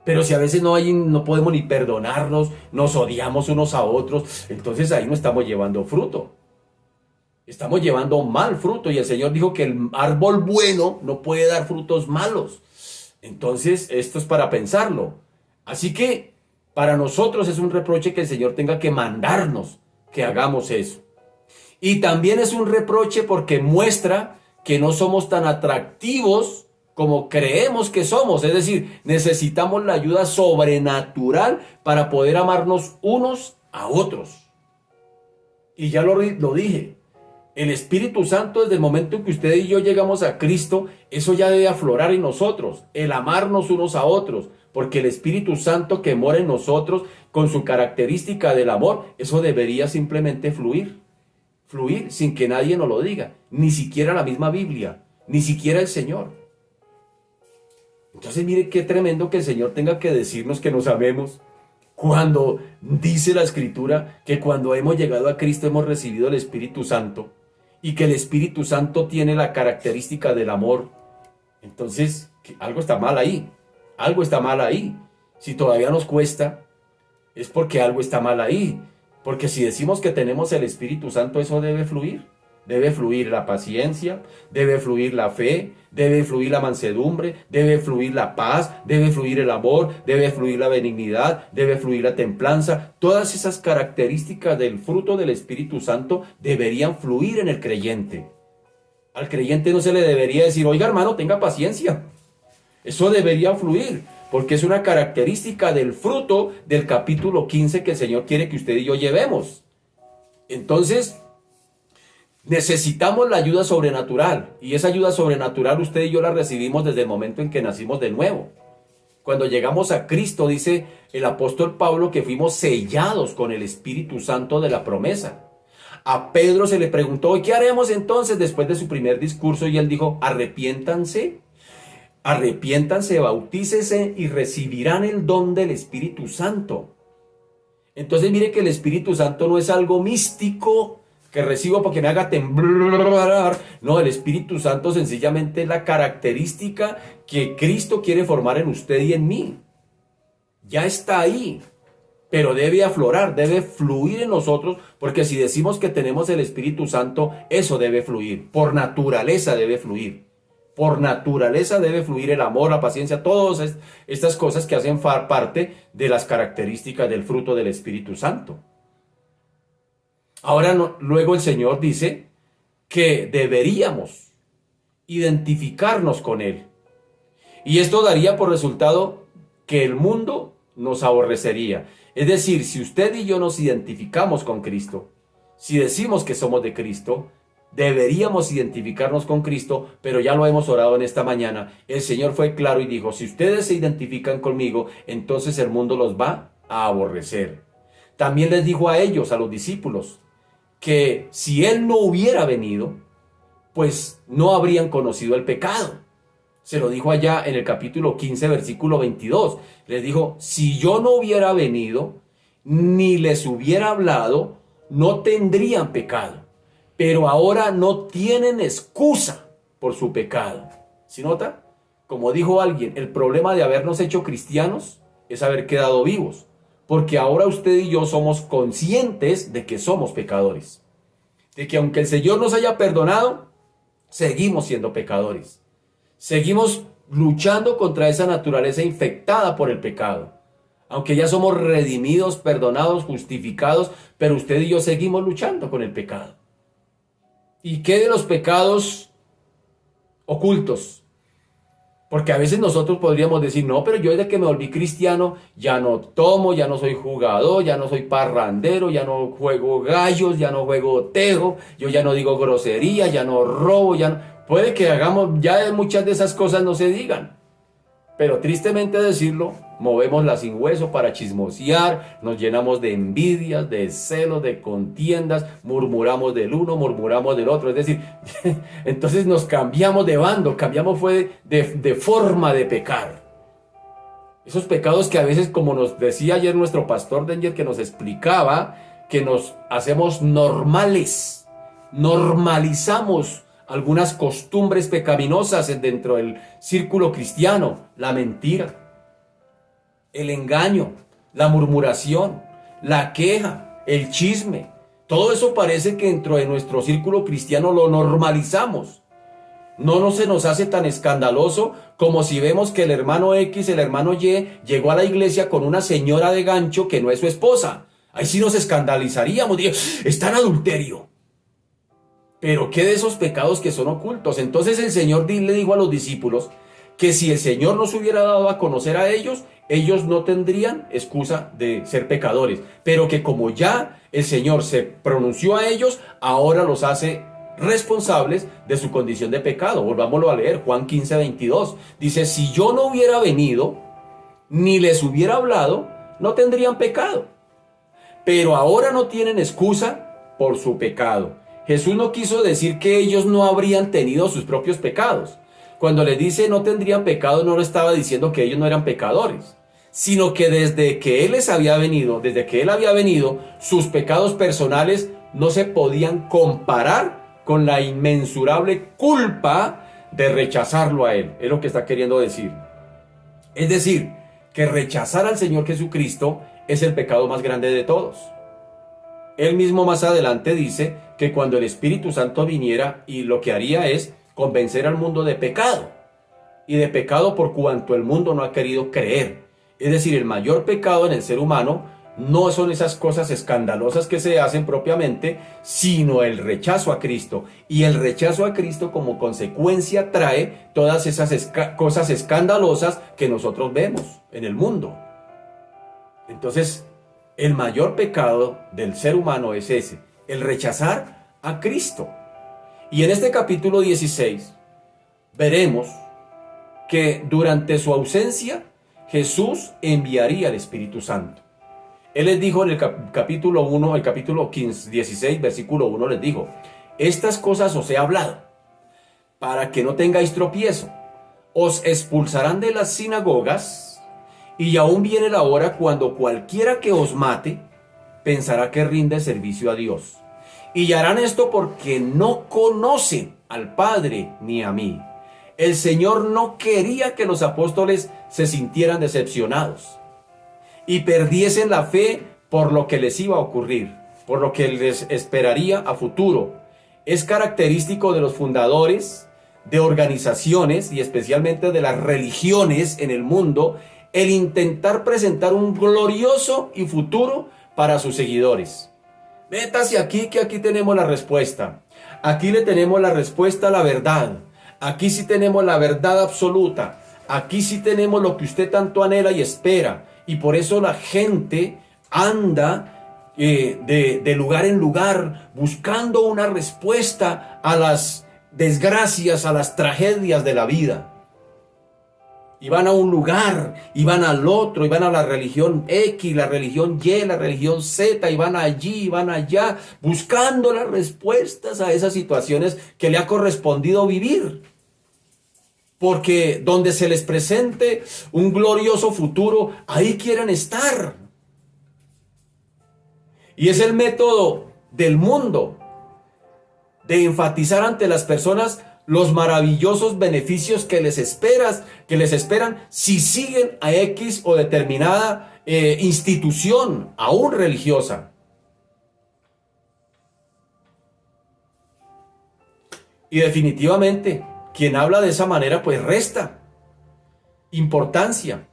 [SPEAKER 1] Pero si a veces no podemos ni perdonarnos, nos odiamos unos a otros, entonces ahí no estamos llevando fruto. Estamos llevando mal fruto y el Señor dijo que el árbol bueno no puede dar frutos malos. Entonces esto es para pensarlo. Así que para nosotros es un reproche que el Señor tenga que mandarnos que hagamos eso. Y también es un reproche porque muestra que no somos tan atractivos como creemos que somos, es decir, necesitamos la ayuda sobrenatural para poder amarnos unos a otros. Y ya lo dije, el Espíritu Santo desde el momento en que usted y yo llegamos a Cristo, eso ya debe aflorar en nosotros, el amarnos unos a otros, porque el Espíritu Santo que mora en nosotros, con su característica del amor, eso debería simplemente fluir sin que nadie nos lo diga, ni siquiera la misma Biblia, ni siquiera el Señor. Entonces mire qué tremendo que el Señor tenga que decirnos que nos amemos cuando dice la Escritura que cuando hemos llegado a Cristo hemos recibido el Espíritu Santo y que el Espíritu Santo tiene la característica del amor. Entonces algo está mal ahí, algo está mal ahí. Si todavía nos cuesta, es porque algo está mal ahí. Porque si decimos que tenemos el Espíritu Santo, eso debe fluir. Debe fluir la paciencia, debe fluir la fe, debe fluir la mansedumbre, debe fluir la paz, debe fluir el amor, debe fluir la benignidad, debe fluir la templanza. Todas esas características del fruto del Espíritu Santo deberían fluir en el creyente. Al creyente no se le debería decir, oiga hermano, tenga paciencia. Eso debería fluir, porque es una característica del fruto del capítulo 15 que el Señor quiere que usted y yo llevemos. Entonces, necesitamos la ayuda sobrenatural, y esa ayuda sobrenatural usted y yo la recibimos desde el momento en que nacimos de nuevo. Cuando llegamos a Cristo, dice el apóstol Pablo que fuimos sellados con el Espíritu Santo de la promesa. A Pedro se le preguntó, ¿y qué haremos entonces después de su primer discurso? Y él dijo, arrepiéntanse, bautícese y recibirán el don del Espíritu Santo. Entonces mire que el Espíritu Santo no es algo místico que recibo porque me haga temblar. No, el Espíritu Santo sencillamente es la característica que Cristo quiere formar en usted y en mí. Ya está ahí, pero debe aflorar, debe fluir en nosotros, porque si decimos que tenemos el Espíritu Santo, eso debe fluir, por naturaleza debe fluir. Por naturaleza debe fluir el amor, la paciencia, todas estas cosas que hacen parte de las características del fruto del Espíritu Santo. Ahora, luego el Señor dice que deberíamos identificarnos con Él. Y esto daría por resultado que el mundo nos aborrecería. Es decir, si usted y yo nos identificamos con Cristo, si decimos que somos de Cristo, deberíamos identificarnos con Cristo, pero ya lo hemos orado en esta mañana. El Señor fue claro y dijo, si ustedes se identifican conmigo, entonces el mundo los va a aborrecer. También les dijo a ellos, a los discípulos, que si Él no hubiera venido, pues no habrían conocido el pecado. Se lo dijo allá en el capítulo 15, versículo 22. Les dijo, si yo no hubiera venido, ni les hubiera hablado, no tendrían pecado. Pero ahora no tienen excusa por su pecado. ¿Sí nota? Como dijo alguien, el problema de habernos hecho cristianos es haber quedado vivos. Porque ahora usted y yo somos conscientes de que somos pecadores. De que aunque el Señor nos haya perdonado, seguimos siendo pecadores. Seguimos luchando contra esa naturaleza infectada por el pecado. Aunque ya somos redimidos, perdonados, justificados, pero usted y yo seguimos luchando con el pecado. ¿Y qué de los pecados ocultos? Porque a veces nosotros podríamos decir, no, pero yo desde que me volví cristiano ya no tomo, ya no soy jugador, ya no soy parrandero, ya no juego gallos, ya no juego tejo, yo ya no digo grosería, ya no robo, ya no... Puede que hagamos, ya muchas de esas cosas no se digan. Pero tristemente decirlo, movemos la sin hueso para chismosear, nos llenamos de envidias, de celos, de contiendas, murmuramos del uno, murmuramos del otro. Es decir, entonces nos cambiamos de bando, cambiamos de forma de pecar. Esos pecados que a veces, como nos decía ayer nuestro pastor Denger, que nos explicaba, que nos hacemos normales, normalizamos algunas costumbres pecaminosas dentro del círculo cristiano, la mentira, el engaño, la murmuración, la queja, el chisme. Todo eso parece que dentro de nuestro círculo cristiano lo normalizamos. No se nos hace tan escandaloso como si vemos que el hermano X, el hermano Y, llegó a la iglesia con una señora de gancho que no es su esposa. Ahí sí nos escandalizaríamos, está en adulterio. Pero ¿qué de esos pecados que son ocultos? Entonces el Señor le dijo a los discípulos que si el Señor nos hubiera dado a conocer a ellos, ellos no tendrían excusa de ser pecadores. Pero que como ya el Señor se pronunció a ellos, ahora los hace responsables de su condición de pecado. Volvámoslo a leer, Juan 15, 22. Dice, si yo no hubiera venido, ni les hubiera hablado, no tendrían pecado. Pero ahora no tienen excusa por su pecado. Jesús no quiso decir que ellos no habrían tenido sus propios pecados. Cuando les dice no tendrían pecado, no lo estaba diciendo que ellos no eran pecadores, sino que desde que Él había venido, sus pecados personales no se podían comparar con la inmensurable culpa de rechazarlo a Él. Es lo que está queriendo decir. Es decir, que rechazar al Señor Jesucristo es el pecado más grande de todos. Él mismo más adelante dice que cuando el Espíritu Santo viniera, y lo que haría es convencer al mundo de pecado, y de pecado por cuanto el mundo no ha querido creer. Es decir, el mayor pecado en el ser humano no son esas cosas escandalosas que se hacen propiamente, sino el rechazo a Cristo. Y el rechazo a Cristo como consecuencia trae todas esas cosas escandalosas que nosotros vemos en el mundo. Entonces, el mayor pecado del ser humano es ese, el rechazar a Cristo. Y en este capítulo 16 veremos que durante su ausencia Jesús enviaría al Espíritu Santo. Él les dijo en el capítulo 1, el capítulo 15, 16, versículo 1, les dijo, estas cosas os he hablado, para que no tengáis tropiezo. Os expulsarán de las sinagogas, y aún viene la hora cuando cualquiera que os mate,
[SPEAKER 2] pensará que rinde servicio a Dios. Y harán esto porque no conocen al Padre ni a mí. El Señor no quería que los apóstoles se sintieran decepcionados y perdiesen la fe por lo que les iba a ocurrir, por lo que les esperaría a futuro. Es característico de los fundadores de organizaciones y especialmente de las religiones en el mundo el intentar presentar un glorioso y futuro para sus seguidores. Métase aquí, que aquí tenemos la respuesta. Aquí le tenemos la respuesta a la verdad. Aquí sí tenemos la verdad absoluta. Aquí sí tenemos lo que usted tanto anhela y espera. Y por eso la gente anda de lugar en lugar buscando una respuesta a las desgracias, a las tragedias de la vida. Y van a un lugar, y van al otro, y van a la religión X, la religión Y, la religión Z, y van allí, y van allá, buscando las respuestas a esas situaciones que le ha correspondido vivir. Porque donde se les presente un glorioso futuro, ahí quieren estar. Y es el método del mundo de enfatizar ante las personas los maravillosos beneficios que les esperan si siguen a X o determinada institución, aún religiosa. Y definitivamente, quien habla de esa manera, pues resta importancia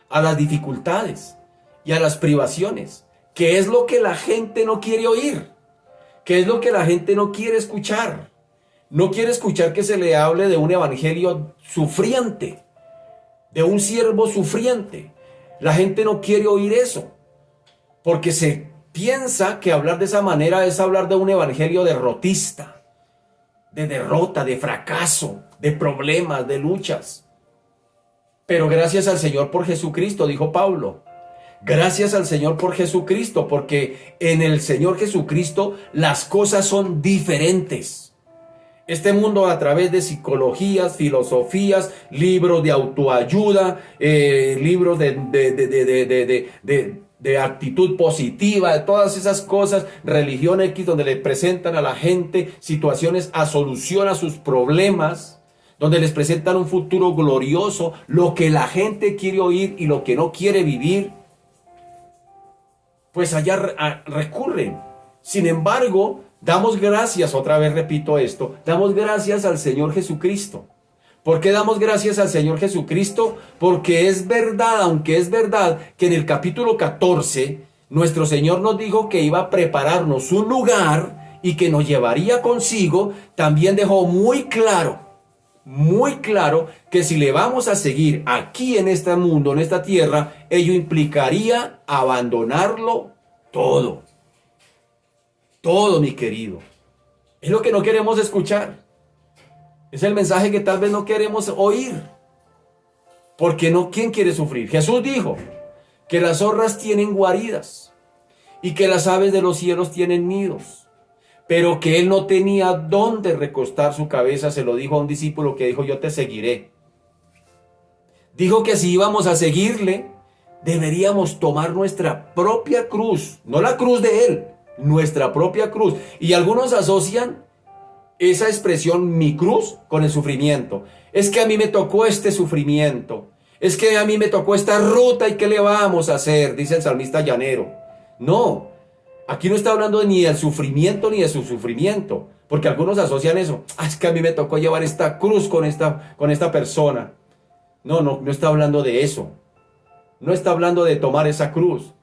[SPEAKER 2] a las dificultades y a las privaciones, que es lo que la gente no quiere oír, que es lo que la gente no quiere escuchar. No quiere escuchar que se le hable de un evangelio sufriente, de un siervo sufriente. La gente no quiere oír eso, porque se piensa que hablar de esa manera es hablar de un evangelio derrotista, de derrota, de fracaso, de problemas, de luchas. Pero gracias al Señor por Jesucristo, dijo Pablo. Gracias al Señor por Jesucristo, porque en el Señor Jesucristo las cosas son diferentes. Este mundo, a través de psicologías, filosofías, libros de autoayuda, libros de actitud positiva, de todas esas cosas, religión X, donde le presentan a la gente situaciones a solución a sus problemas, donde les presentan un futuro glorioso, lo que la gente quiere oír y lo que no quiere vivir, pues allá recurren. Sin embargo, damos gracias, otra vez repito esto, damos gracias al Señor Jesucristo. ¿Por qué damos gracias al Señor Jesucristo? Porque es verdad, aunque es verdad que en el capítulo 14 nuestro Señor nos dijo que iba a prepararnos un lugar y que nos llevaría consigo, también dejó muy claro que si le vamos a seguir aquí en este mundo, en esta tierra, ello implicaría abandonarlo todo. Todo, mi querido. Es lo que no queremos escuchar. Es el mensaje que tal vez no queremos oír. Porque no, ¿quién quiere sufrir? Jesús dijo que las zorras tienen guaridas y que las aves de los cielos tienen nidos, pero que él no tenía dónde recostar su cabeza. Se lo dijo a un discípulo que dijo: yo te seguiré. Dijo que si íbamos a seguirle, deberíamos tomar nuestra propia cruz, no la cruz de él, nuestra propia cruz. Y algunos asocian esa expresión, mi cruz, con el sufrimiento. Es que a mí me tocó este sufrimiento, es que a mí me tocó esta ruta, y ¿qué le vamos a hacer?, dice el salmista llanero. No, aquí no está hablando ni del sufrimiento ni de su sufrimiento, porque algunos asocian eso. Es que a mí me tocó llevar esta cruz con esta persona. No está hablando de eso. No está hablando de tomar esa cruz.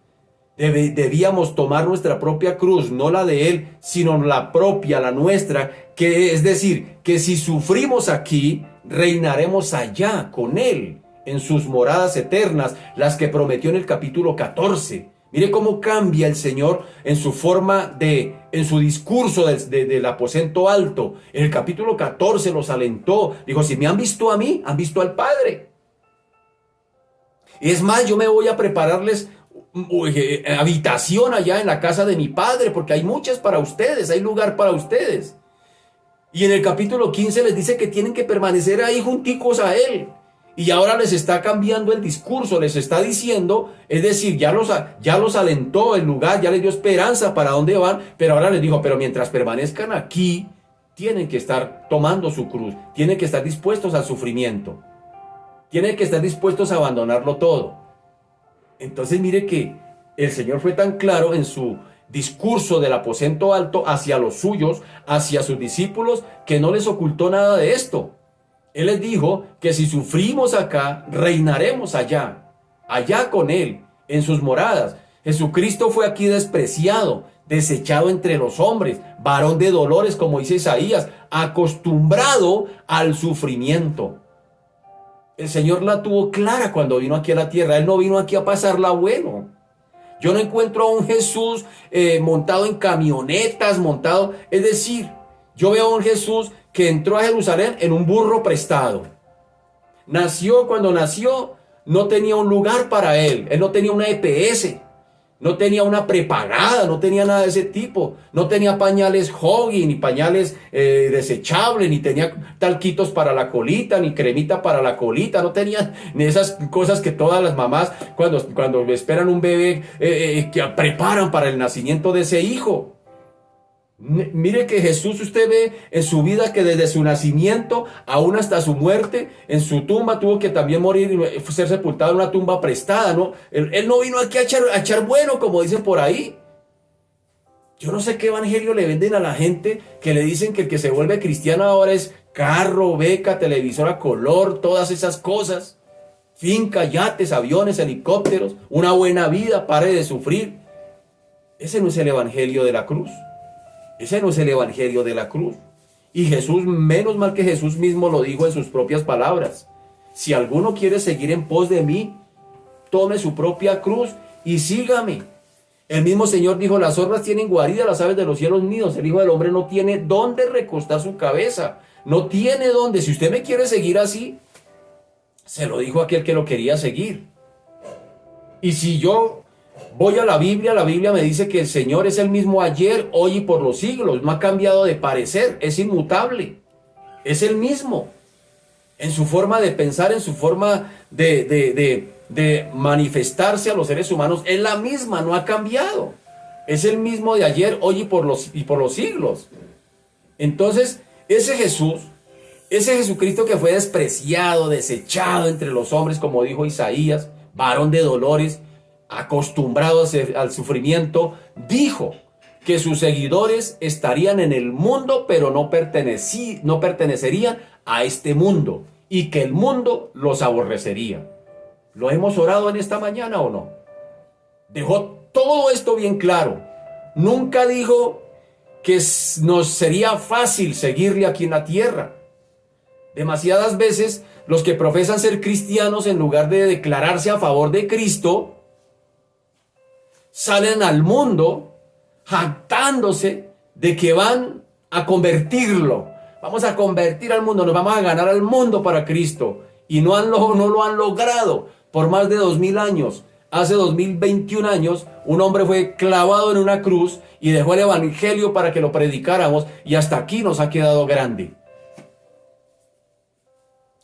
[SPEAKER 2] Debíamos tomar nuestra propia cruz, no la de él, sino la propia, la nuestra, que es decir, que si sufrimos aquí, reinaremos allá con él, en sus moradas eternas, las que prometió en el capítulo 14. Mire cómo cambia el Señor en su forma en su discurso del aposento alto. En el capítulo 14 los alentó, dijo: si me han visto a mí, han visto al Padre. Es más, yo me voy a prepararles habitación allá en la casa de mi Padre, porque hay muchas para ustedes, hay lugar para ustedes. Y en el capítulo 15 les dice que tienen que permanecer ahí junticos a él. Y ahora les está cambiando el discurso, les está diciendo, es decir, ya los alentó el lugar, ya les dio esperanza para dónde van, pero ahora les dijo, pero mientras permanezcan aquí, tienen que estar tomando su cruz, tienen que estar dispuestos al sufrimiento, tienen que estar dispuestos a abandonarlo todo. Entonces mire que el Señor fue tan claro en su discurso del aposento alto hacia los suyos, hacia sus discípulos, que no les ocultó nada de esto. Él les dijo que si sufrimos acá, reinaremos allá, allá con Él, en sus moradas. Jesucristo fue aquí despreciado, desechado entre los hombres, varón de dolores, como dice Isaías, acostumbrado al sufrimiento. El Señor la tuvo clara cuando vino aquí a la tierra. Él no vino aquí a pasarla bueno. Yo no encuentro a un Jesús montado en camionetas, es decir, yo veo a un Jesús que entró a Jerusalén en un burro prestado. Cuando nació, no tenía un lugar para él no tenía una EPS, no tenía una prepagada, no tenía nada de ese tipo, no tenía pañales Huggies, ni pañales desechables, ni tenía talquitos para la colita, ni cremita para la colita, no tenía ni esas cosas que todas las mamás cuando esperan un bebé que preparan para el nacimiento de ese hijo. Mire que Jesús, usted ve en su vida que desde su nacimiento aún hasta su muerte en su tumba tuvo que también morir y ser sepultado en una tumba prestada, ¿no? Él no vino aquí a echar bueno, como dicen por ahí. Yo no sé qué evangelio le venden a la gente que le dicen que el que se vuelve cristiano ahora es carro, beca, televisor a color, todas esas cosas, finca, yates, aviones, helicópteros, una buena vida, pare de sufrir. Ese no es el evangelio de la cruz. Ese no es el evangelio de la cruz. Y Jesús, menos mal que Jesús mismo lo dijo en sus propias palabras. Si alguno quiere seguir en pos de mí, tome su propia cruz y sígame. El mismo Señor dijo, las zorras tienen guarida, las aves de los cielos nidos. El Hijo del Hombre no tiene dónde recostar su cabeza. No tiene dónde. Si usted me quiere seguir así, se lo dijo aquel que lo quería seguir. Y si yo voy a la Biblia me dice que el Señor es el mismo ayer, hoy y por los siglos. No ha cambiado de parecer, es inmutable. Es el mismo. En su forma de pensar, en su forma de manifestarse a los seres humanos, es la misma, no ha cambiado. Es el mismo de ayer, hoy y por los siglos. Entonces, ese Jesucristo que fue despreciado, desechado entre los hombres, como dijo Isaías, varón de dolores, acostumbrado al sufrimiento, dijo que sus seguidores estarían en el mundo, pero no pertenecerían a este mundo, y que el mundo los aborrecería. ¿Lo hemos orado en esta mañana o no? Dejó todo esto bien claro. Nunca dijo que nos sería fácil seguirle aquí en la tierra. Demasiadas veces los que profesan ser cristianos, en lugar de declararse a favor de Cristo, salen al mundo jactándose de que van a convertirlo. Vamos a convertir al mundo, nos vamos a ganar al mundo para Cristo. Y no lo han logrado por más de 2000 años. Hace 2021 años, un hombre fue clavado en una cruz y dejó el evangelio para que lo predicáramos, y hasta aquí nos ha quedado grande.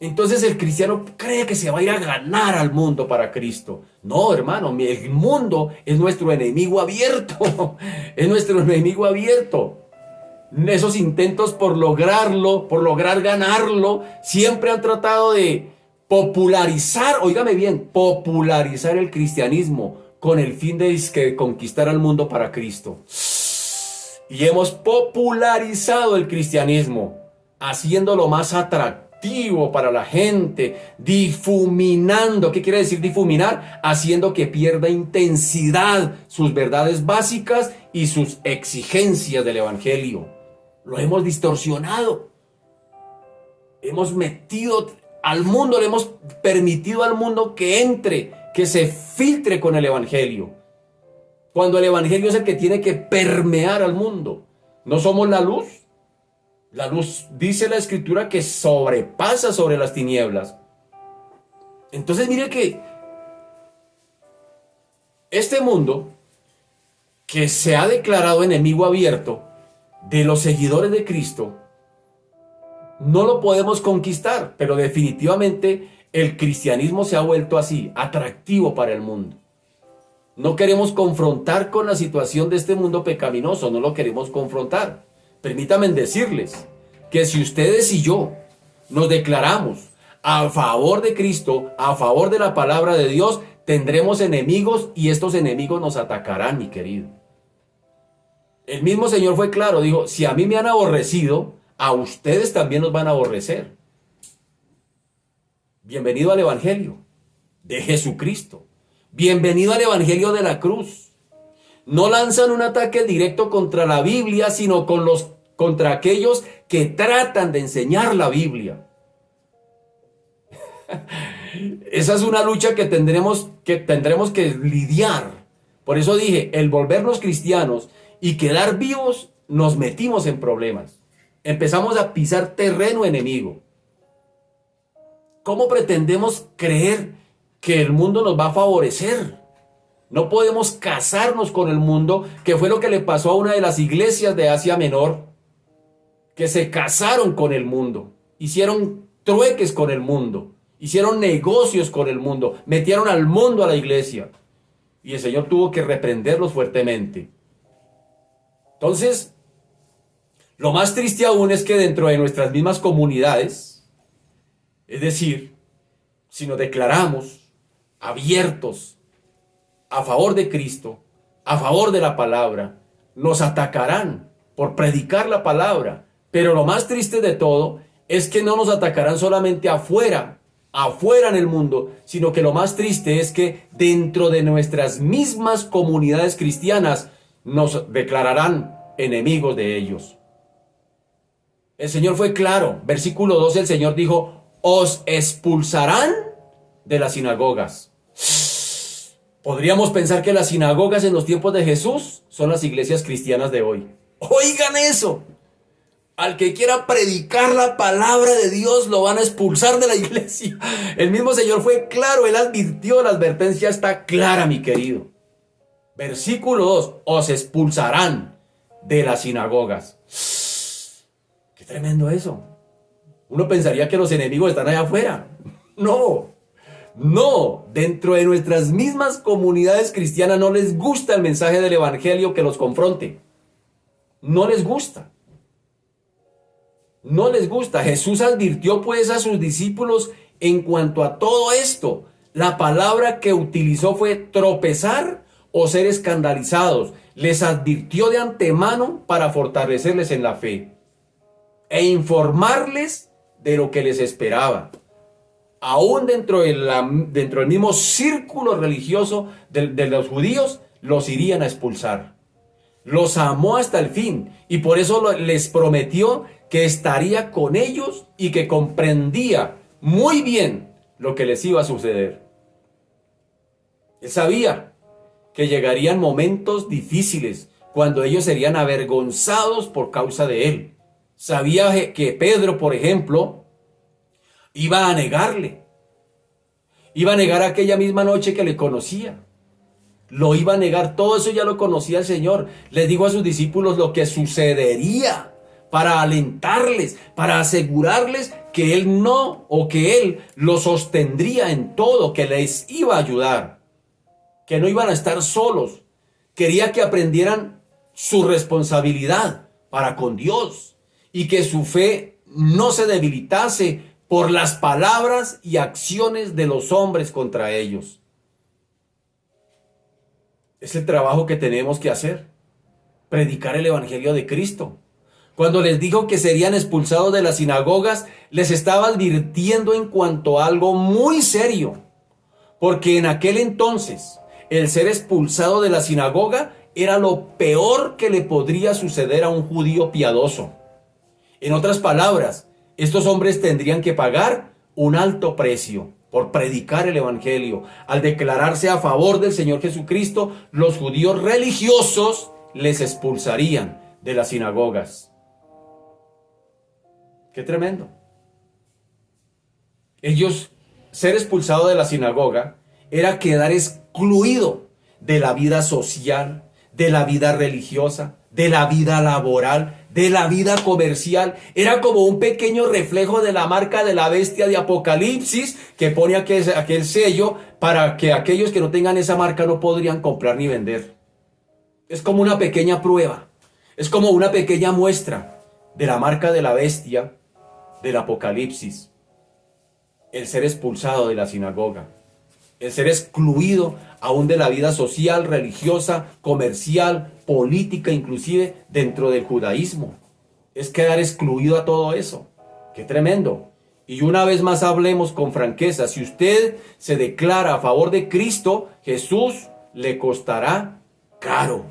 [SPEAKER 2] Entonces el cristiano cree que se va a ir a ganar al mundo para Cristo. No, hermano, el mundo es nuestro enemigo abierto. Es nuestro enemigo abierto. Esos intentos por lograr ganarlo, siempre han tratado de popularizar, óigame bien, popularizar el cristianismo con el fin de conquistar al mundo para Cristo. Y hemos popularizado el cristianismo, haciéndolo más atractivo para la gente, difuminando. ¿Qué quiere decir difuminar? Haciendo que pierda intensidad sus verdades básicas y sus exigencias del evangelio. Lo hemos distorsionado. Hemos metido al mundo, le hemos permitido al mundo que entre, que se filtre con el evangelio, cuando el evangelio es el que tiene que permear al mundo. ¿No somos la luz? La luz, dice la escritura, que sobrepasa sobre las tinieblas. Entonces mire que este mundo, que se ha declarado enemigo abierto de los seguidores de Cristo, no lo podemos conquistar, pero definitivamente El cristianismo se ha vuelto así, atractivo para el mundo. No queremos confrontar con la situación de este mundo pecaminoso, no lo queremos confrontar. Permítanme decirles que si ustedes y yo nos declaramos a favor de Cristo, a favor de la palabra de Dios, tendremos enemigos y estos enemigos nos atacarán, mi querido. El mismo Señor fue claro, dijo, si a mí me han aborrecido, a ustedes también los van a aborrecer. Bienvenido al Evangelio de Jesucristo. Bienvenido al Evangelio de la cruz. No lanzan un ataque directo contra la Biblia, sino contra aquellos que tratan de enseñar la Biblia. Esa es una lucha que tendremos que lidiar. Por eso dije, el volvernos cristianos y quedar vivos, nos metimos en problemas. Empezamos a pisar terreno enemigo. ¿Cómo pretendemos creer que el mundo nos va a favorecer? No podemos casarnos con el mundo, que fue lo que le pasó a una de las iglesias de Asia Menor, que se casaron con el mundo, hicieron trueques con el mundo, hicieron negocios con el mundo, metieron al mundo a la iglesia. Y el Señor tuvo que reprenderlos fuertemente. Entonces, lo más triste aún es que dentro de nuestras mismas comunidades, es decir, si nos declaramos abiertos a favor de Cristo, a favor de la palabra, nos atacarán por predicar la palabra. Pero lo más triste de todo es que no nos atacarán solamente afuera en el mundo, sino que lo más triste es que dentro de nuestras mismas comunidades cristianas nos declararán enemigos de ellos. El Señor fue claro. Versículo 12, el Señor dijo, os expulsarán de las sinagogas. Podríamos pensar que las sinagogas en los tiempos de Jesús son las iglesias cristianas de hoy. Oigan eso. Al que quiera predicar la palabra de Dios lo van a expulsar de la iglesia. El mismo Señor fue claro, Él advirtió, la advertencia está clara, mi querido. Versículo 2, os expulsarán de las sinagogas. Qué tremendo eso. Uno pensaría que los enemigos están allá afuera. No, dentro de nuestras mismas comunidades cristianas no les gusta el mensaje del evangelio que los confronte. No les gusta. No les gusta. Jesús advirtió pues a sus discípulos en cuanto a todo esto. La palabra que utilizó fue tropezar o ser escandalizados. Les advirtió de antemano para fortalecerles en la fe e informarles de lo que les esperaba. Aún dentro del mismo círculo religioso de los judíos, los irían a expulsar. Los amó hasta el fin y por eso les prometió que estaría con ellos y que comprendía muy bien lo que les iba a suceder. Él sabía que llegarían momentos difíciles cuando ellos serían avergonzados por causa de él. Sabía que Pedro, por ejemplo, iba a negarle. Iba a negar aquella misma noche que le conocía. Lo iba a negar. Todo eso ya lo conocía el Señor. Les dijo a sus discípulos lo que sucedería para alentarles, para asegurarles que Él que Él los sostendría en todo, que les iba a ayudar, que no iban a estar solos. Quería que aprendieran su responsabilidad para con Dios y que su fe no se debilitase por las palabras y acciones de los hombres contra ellos. Es el trabajo que tenemos que hacer, predicar el evangelio de Cristo. Cuando les dijo que serían expulsados de las sinagogas, les estaba advirtiendo en cuanto a algo muy serio, porque en aquel entonces el ser expulsado de la sinagoga era lo peor que le podría suceder a un judío piadoso. En otras palabras, estos hombres tendrían que pagar un alto precio por predicar el evangelio. Al declararse a favor del Señor Jesucristo, los judíos religiosos les expulsarían de las sinagogas. ¡Qué tremendo! Ser expulsado de la sinagoga era quedar excluido de la vida social, de la vida religiosa, de la vida laboral, de la vida comercial. Era como un pequeño reflejo de la marca de la bestia de Apocalipsis, que pone aquel sello para que aquellos que no tengan esa marca no podrían comprar ni vender. Es como una pequeña prueba, es como una pequeña muestra de la marca de la bestia del Apocalipsis. El ser expulsado de la sinagoga, el ser excluido aún de la vida social, religiosa, comercial, política, inclusive dentro del judaísmo. Es quedar excluido a todo eso. ¡Qué tremendo! Y una vez más hablemos con franqueza. Si usted se declara a favor de Cristo, Jesús le costará caro.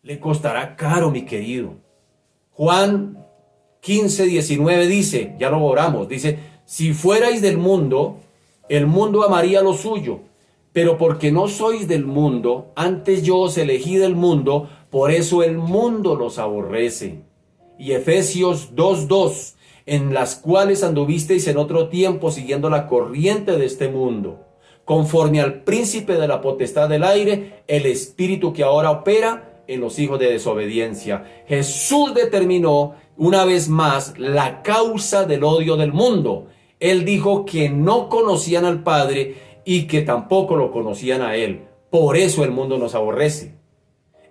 [SPEAKER 2] Le costará caro, mi querido. Juan 15:19 dice, ya lo oramos, dice, si fuerais del mundo, el mundo amaría lo suyo, pero porque no sois del mundo, antes yo os elegí del mundo, por eso el mundo los aborrece. Y Efesios 2:2, en las cuales anduvisteis en otro tiempo siguiendo la corriente de este mundo, conforme al príncipe de la potestad del aire, el espíritu que ahora opera en los hijos de desobediencia. Jesús determinó una vez más la causa del odio del mundo. Él dijo que no conocían al Padre y que tampoco lo conocían a Él. Por eso el mundo nos aborrece.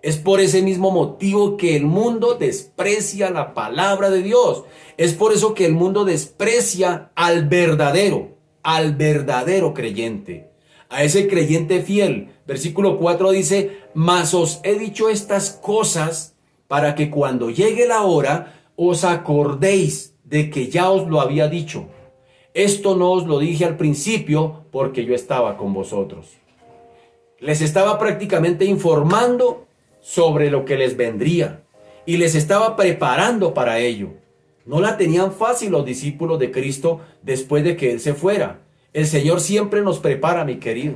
[SPEAKER 2] Es por ese mismo motivo que el mundo desprecia la palabra de Dios. Es por eso que el mundo desprecia al verdadero creyente, a ese creyente fiel. Versículo 4 dice, mas os he dicho estas cosas para que cuando llegue la hora os acordéis de que ya os lo había dicho. Esto no os lo dije al principio porque yo estaba con vosotros. Les estaba prácticamente informando sobre lo que les vendría y les estaba preparando para ello. No la tenían fácil los discípulos de Cristo después de que Él se fuera. El Señor siempre nos prepara, mi querido.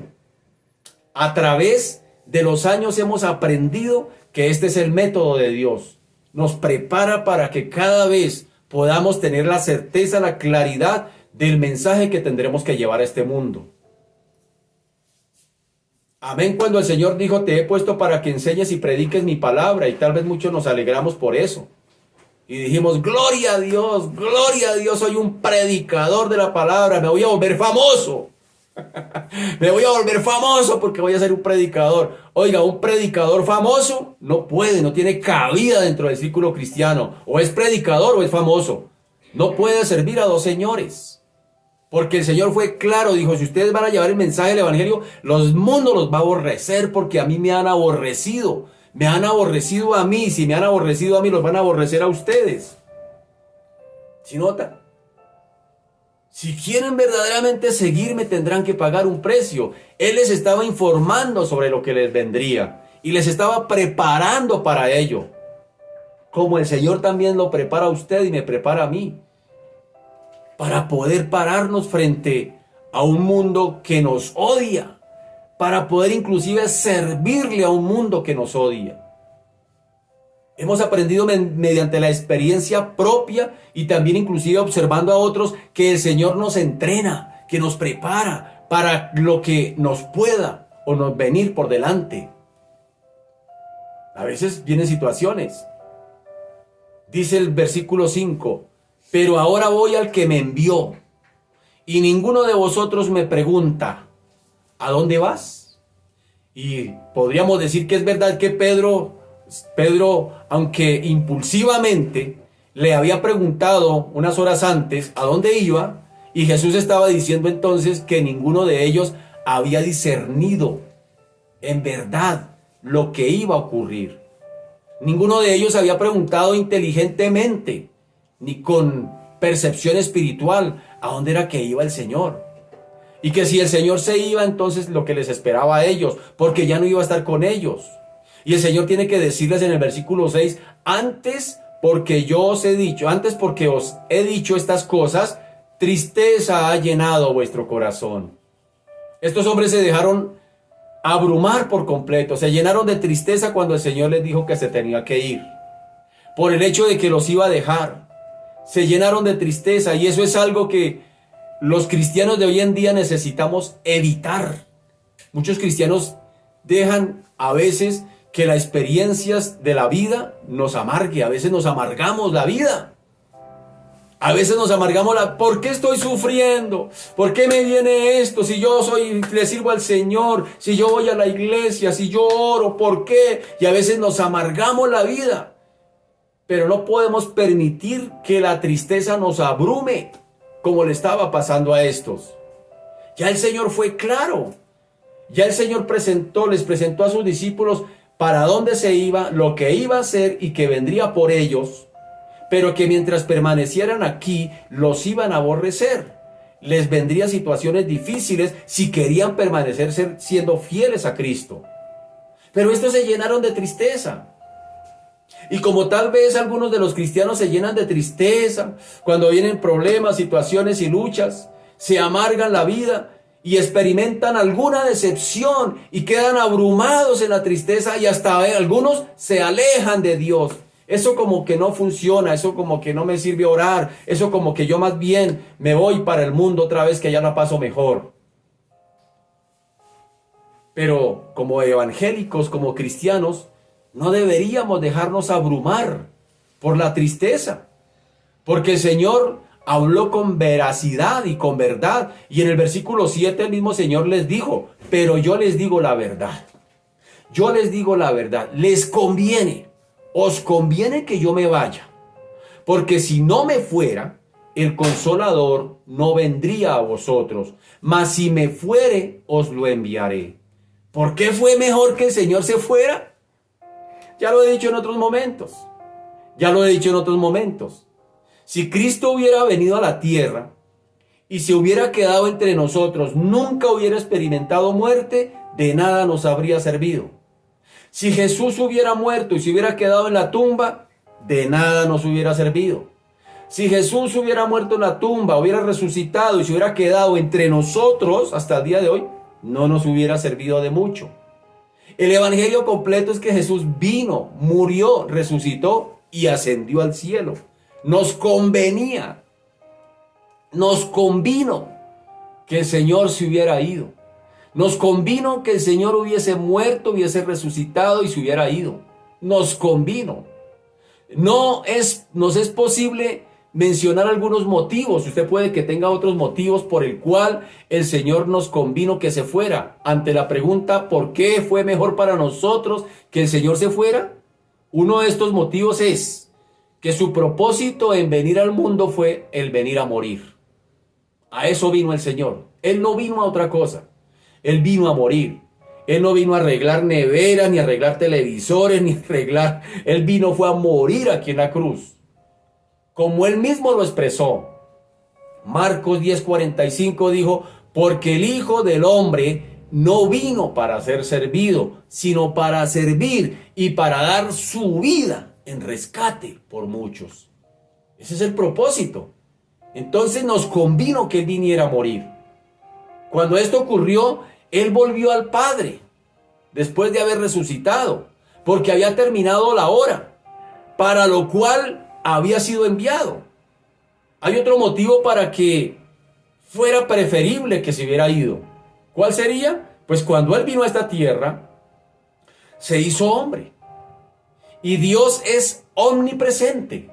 [SPEAKER 2] A través de los años hemos aprendido que este es el método de Dios. Nos prepara para que cada vez podamos tener la certeza, la claridad del mensaje que tendremos que llevar a este mundo. Amén. Cuando el Señor dijo, te he puesto para que enseñes y prediques mi palabra, y tal vez muchos nos alegramos por eso. Y dijimos, gloria a Dios, soy un predicador de la palabra, me voy a volver famoso. Me voy a volver famoso porque voy a ser un predicador. Oiga, un predicador famoso no tiene cabida dentro del círculo cristiano. O es predicador o es famoso. No puede servir a dos señores. Porque el Señor fue claro, dijo, si ustedes van a llevar el mensaje del evangelio, los mundos los va a aborrecer porque a mí me han aborrecido. Me han aborrecido a mí. Si me han aborrecido a mí, los van a aborrecer a ustedes. ¿Sí nota? Si quieren verdaderamente seguirme, tendrán que pagar un precio. Él les estaba informando sobre lo que les vendría y les estaba preparando para ello. Como el Señor también lo prepara a usted y me prepara a mí. Para poder pararnos frente a un mundo que nos odia. Para poder inclusive servirle a un mundo que nos odia. Hemos aprendido mediante la experiencia propia y también inclusive observando a otros que el Señor nos entrena, que nos prepara para lo que nos pueda o nos venir por delante. A veces vienen situaciones. Dice el versículo 5, pero ahora voy al que me envió y ninguno de vosotros me pregunta, ¿a dónde vas? Y podríamos decir que es verdad que Pedro, aunque impulsivamente, le había preguntado unas horas antes a dónde iba, y Jesús estaba diciendo entonces que ninguno de ellos había discernido en verdad lo que iba a ocurrir. Ninguno de ellos había preguntado inteligentemente, ni con percepción espiritual, a dónde era que iba el Señor. Y que si el Señor se iba, entonces lo que les esperaba a ellos, porque ya no iba a estar con ellos. Y el Señor tiene que decirles en el versículo 6, antes porque os he dicho estas cosas, tristeza ha llenado vuestro corazón. Estos hombres se dejaron abrumar por completo, se llenaron de tristeza cuando el Señor les dijo que se tenía que ir, por el hecho de que los iba a dejar. Se llenaron de tristeza y eso es algo que los cristianos de hoy en día necesitamos evitar. Muchos cristianos dejan a veces que las experiencias de la vida nos amargue. A veces nos amargamos la vida. A veces nos amargamos ¿por qué estoy sufriendo? ¿Por qué me viene esto? Si yo le sirvo al Señor, si yo voy a la iglesia, si yo oro, ¿por qué? Y a veces nos amargamos la vida. Pero no podemos permitir que la tristeza nos abrume, como le estaba pasando a estos. Ya el Señor fue claro. Ya el Señor les presentó a sus discípulos para dónde se iba, lo que iba a hacer y que vendría por ellos. Pero que mientras permanecieran aquí, los iban a aborrecer. Les vendrían situaciones difíciles si querían permanecer siendo fieles a Cristo. Pero estos se llenaron de tristeza. Y como tal vez algunos de los cristianos se llenan de tristeza cuando vienen problemas, situaciones y luchas, se amargan la vida y experimentan alguna decepción y quedan abrumados en la tristeza y hasta algunos se alejan de Dios. Eso como que no funciona, eso como que no me sirve orar, eso como que yo más bien me voy para el mundo otra vez que ya la paso mejor. Pero como evangélicos, como cristianos, no deberíamos dejarnos abrumar por la tristeza, porque el Señor habló con veracidad y con verdad, y en el versículo 7 el mismo Señor les dijo, pero yo les digo la verdad, yo les digo la verdad, os conviene que yo me vaya, porque si no me fuera, el Consolador no vendría a vosotros, mas si me fuere, os lo enviaré. ¿Por qué fue mejor que el Señor se fuera? Ya lo he dicho en otros momentos. Si Cristo hubiera venido a la tierra y se hubiera quedado entre nosotros, nunca hubiera experimentado muerte, de nada nos habría servido. Si Jesús hubiera muerto y se hubiera quedado en la tumba, de nada nos hubiera servido. Si Jesús hubiera muerto en la tumba, hubiera resucitado y se hubiera quedado entre nosotros hasta el día de hoy, no nos hubiera servido de mucho. El evangelio completo es que Jesús vino, murió, resucitó y ascendió al cielo. Nos convino que el Señor se hubiera ido. Nos convino que el Señor hubiese muerto, hubiese resucitado y se hubiera ido. Nos convino. Nos es posible mencionar algunos motivos. Usted puede que tenga otros motivos por el cual el Señor nos convino que se fuera. Ante la pregunta, ¿por qué fue mejor para nosotros que el Señor se fuera? Uno de estos motivos es que su propósito en venir al mundo fue el venir a morir. A eso vino el Señor. Él no vino a otra cosa. Él vino a morir. Él no vino a arreglar neveras, ni a arreglar televisores, ni a arreglar. Él fue a morir aquí en la cruz. Como él mismo lo expresó. Marcos 10:45 dijo, porque el Hijo del Hombre no vino para ser servido, sino para servir y para dar su vida en rescate por muchos. Ese es el propósito. Entonces nos convino que él viniera a morir. Cuando esto ocurrió, él volvió al Padre, después de haber resucitado, porque había terminado la hora, para lo cual había sido enviado. Hay otro motivo para que fuera preferible que se hubiera ido. ¿Cuál sería? Pues cuando él vino a esta tierra, se hizo hombre. Y Dios es omnipresente.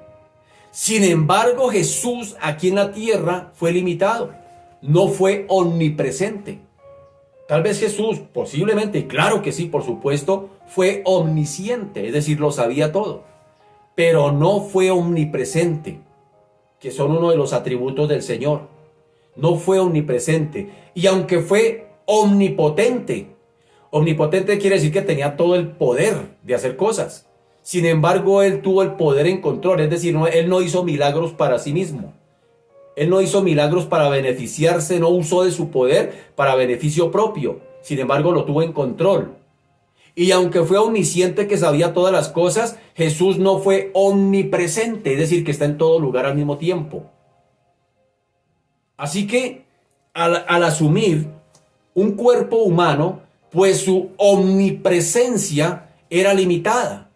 [SPEAKER 2] Sin embargo, Jesús aquí en la tierra fue limitado. No fue omnipresente. Tal vez Jesús, posiblemente, claro que sí, por supuesto, fue omnisciente, es decir, lo sabía todo. Pero no fue omnipresente, que son uno de los atributos del Señor. No fue omnipresente. Y aunque fue omnipotente, omnipotente quiere decir que tenía todo el poder de hacer cosas. Sin embargo, él tuvo el poder en control, es decir, él no hizo milagros para sí mismo. Él no hizo milagros para beneficiarse, no usó de su poder para beneficio propio. Sin embargo, lo tuvo en control. Y aunque fue omnisciente, que sabía todas las cosas, Jesús no fue omnipresente, es decir, que está en todo lugar al mismo tiempo. Así que, al asumir un cuerpo humano, pues su omnipresencia era limitada.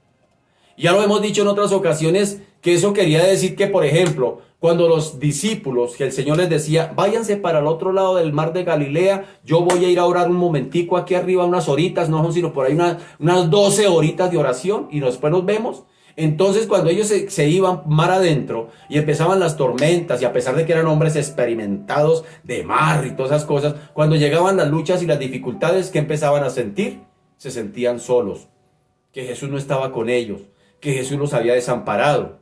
[SPEAKER 2] Ya lo hemos dicho en otras ocasiones, que eso quería decir que, por ejemplo, cuando los discípulos, que el Señor les decía, váyanse para el otro lado del mar de Galilea, yo voy a ir a orar un momentico aquí arriba, unas horitas, no son sino por ahí unas 12 horitas de oración y después nos vemos. Entonces cuando ellos se iban mar adentro y empezaban las tormentas, y a pesar de que eran hombres experimentados de mar y todas esas cosas, cuando llegaban las luchas y las dificultades, ¿qué empezaban a sentir? Se sentían solos, que Jesús no estaba con ellos, que Jesús los había desamparado.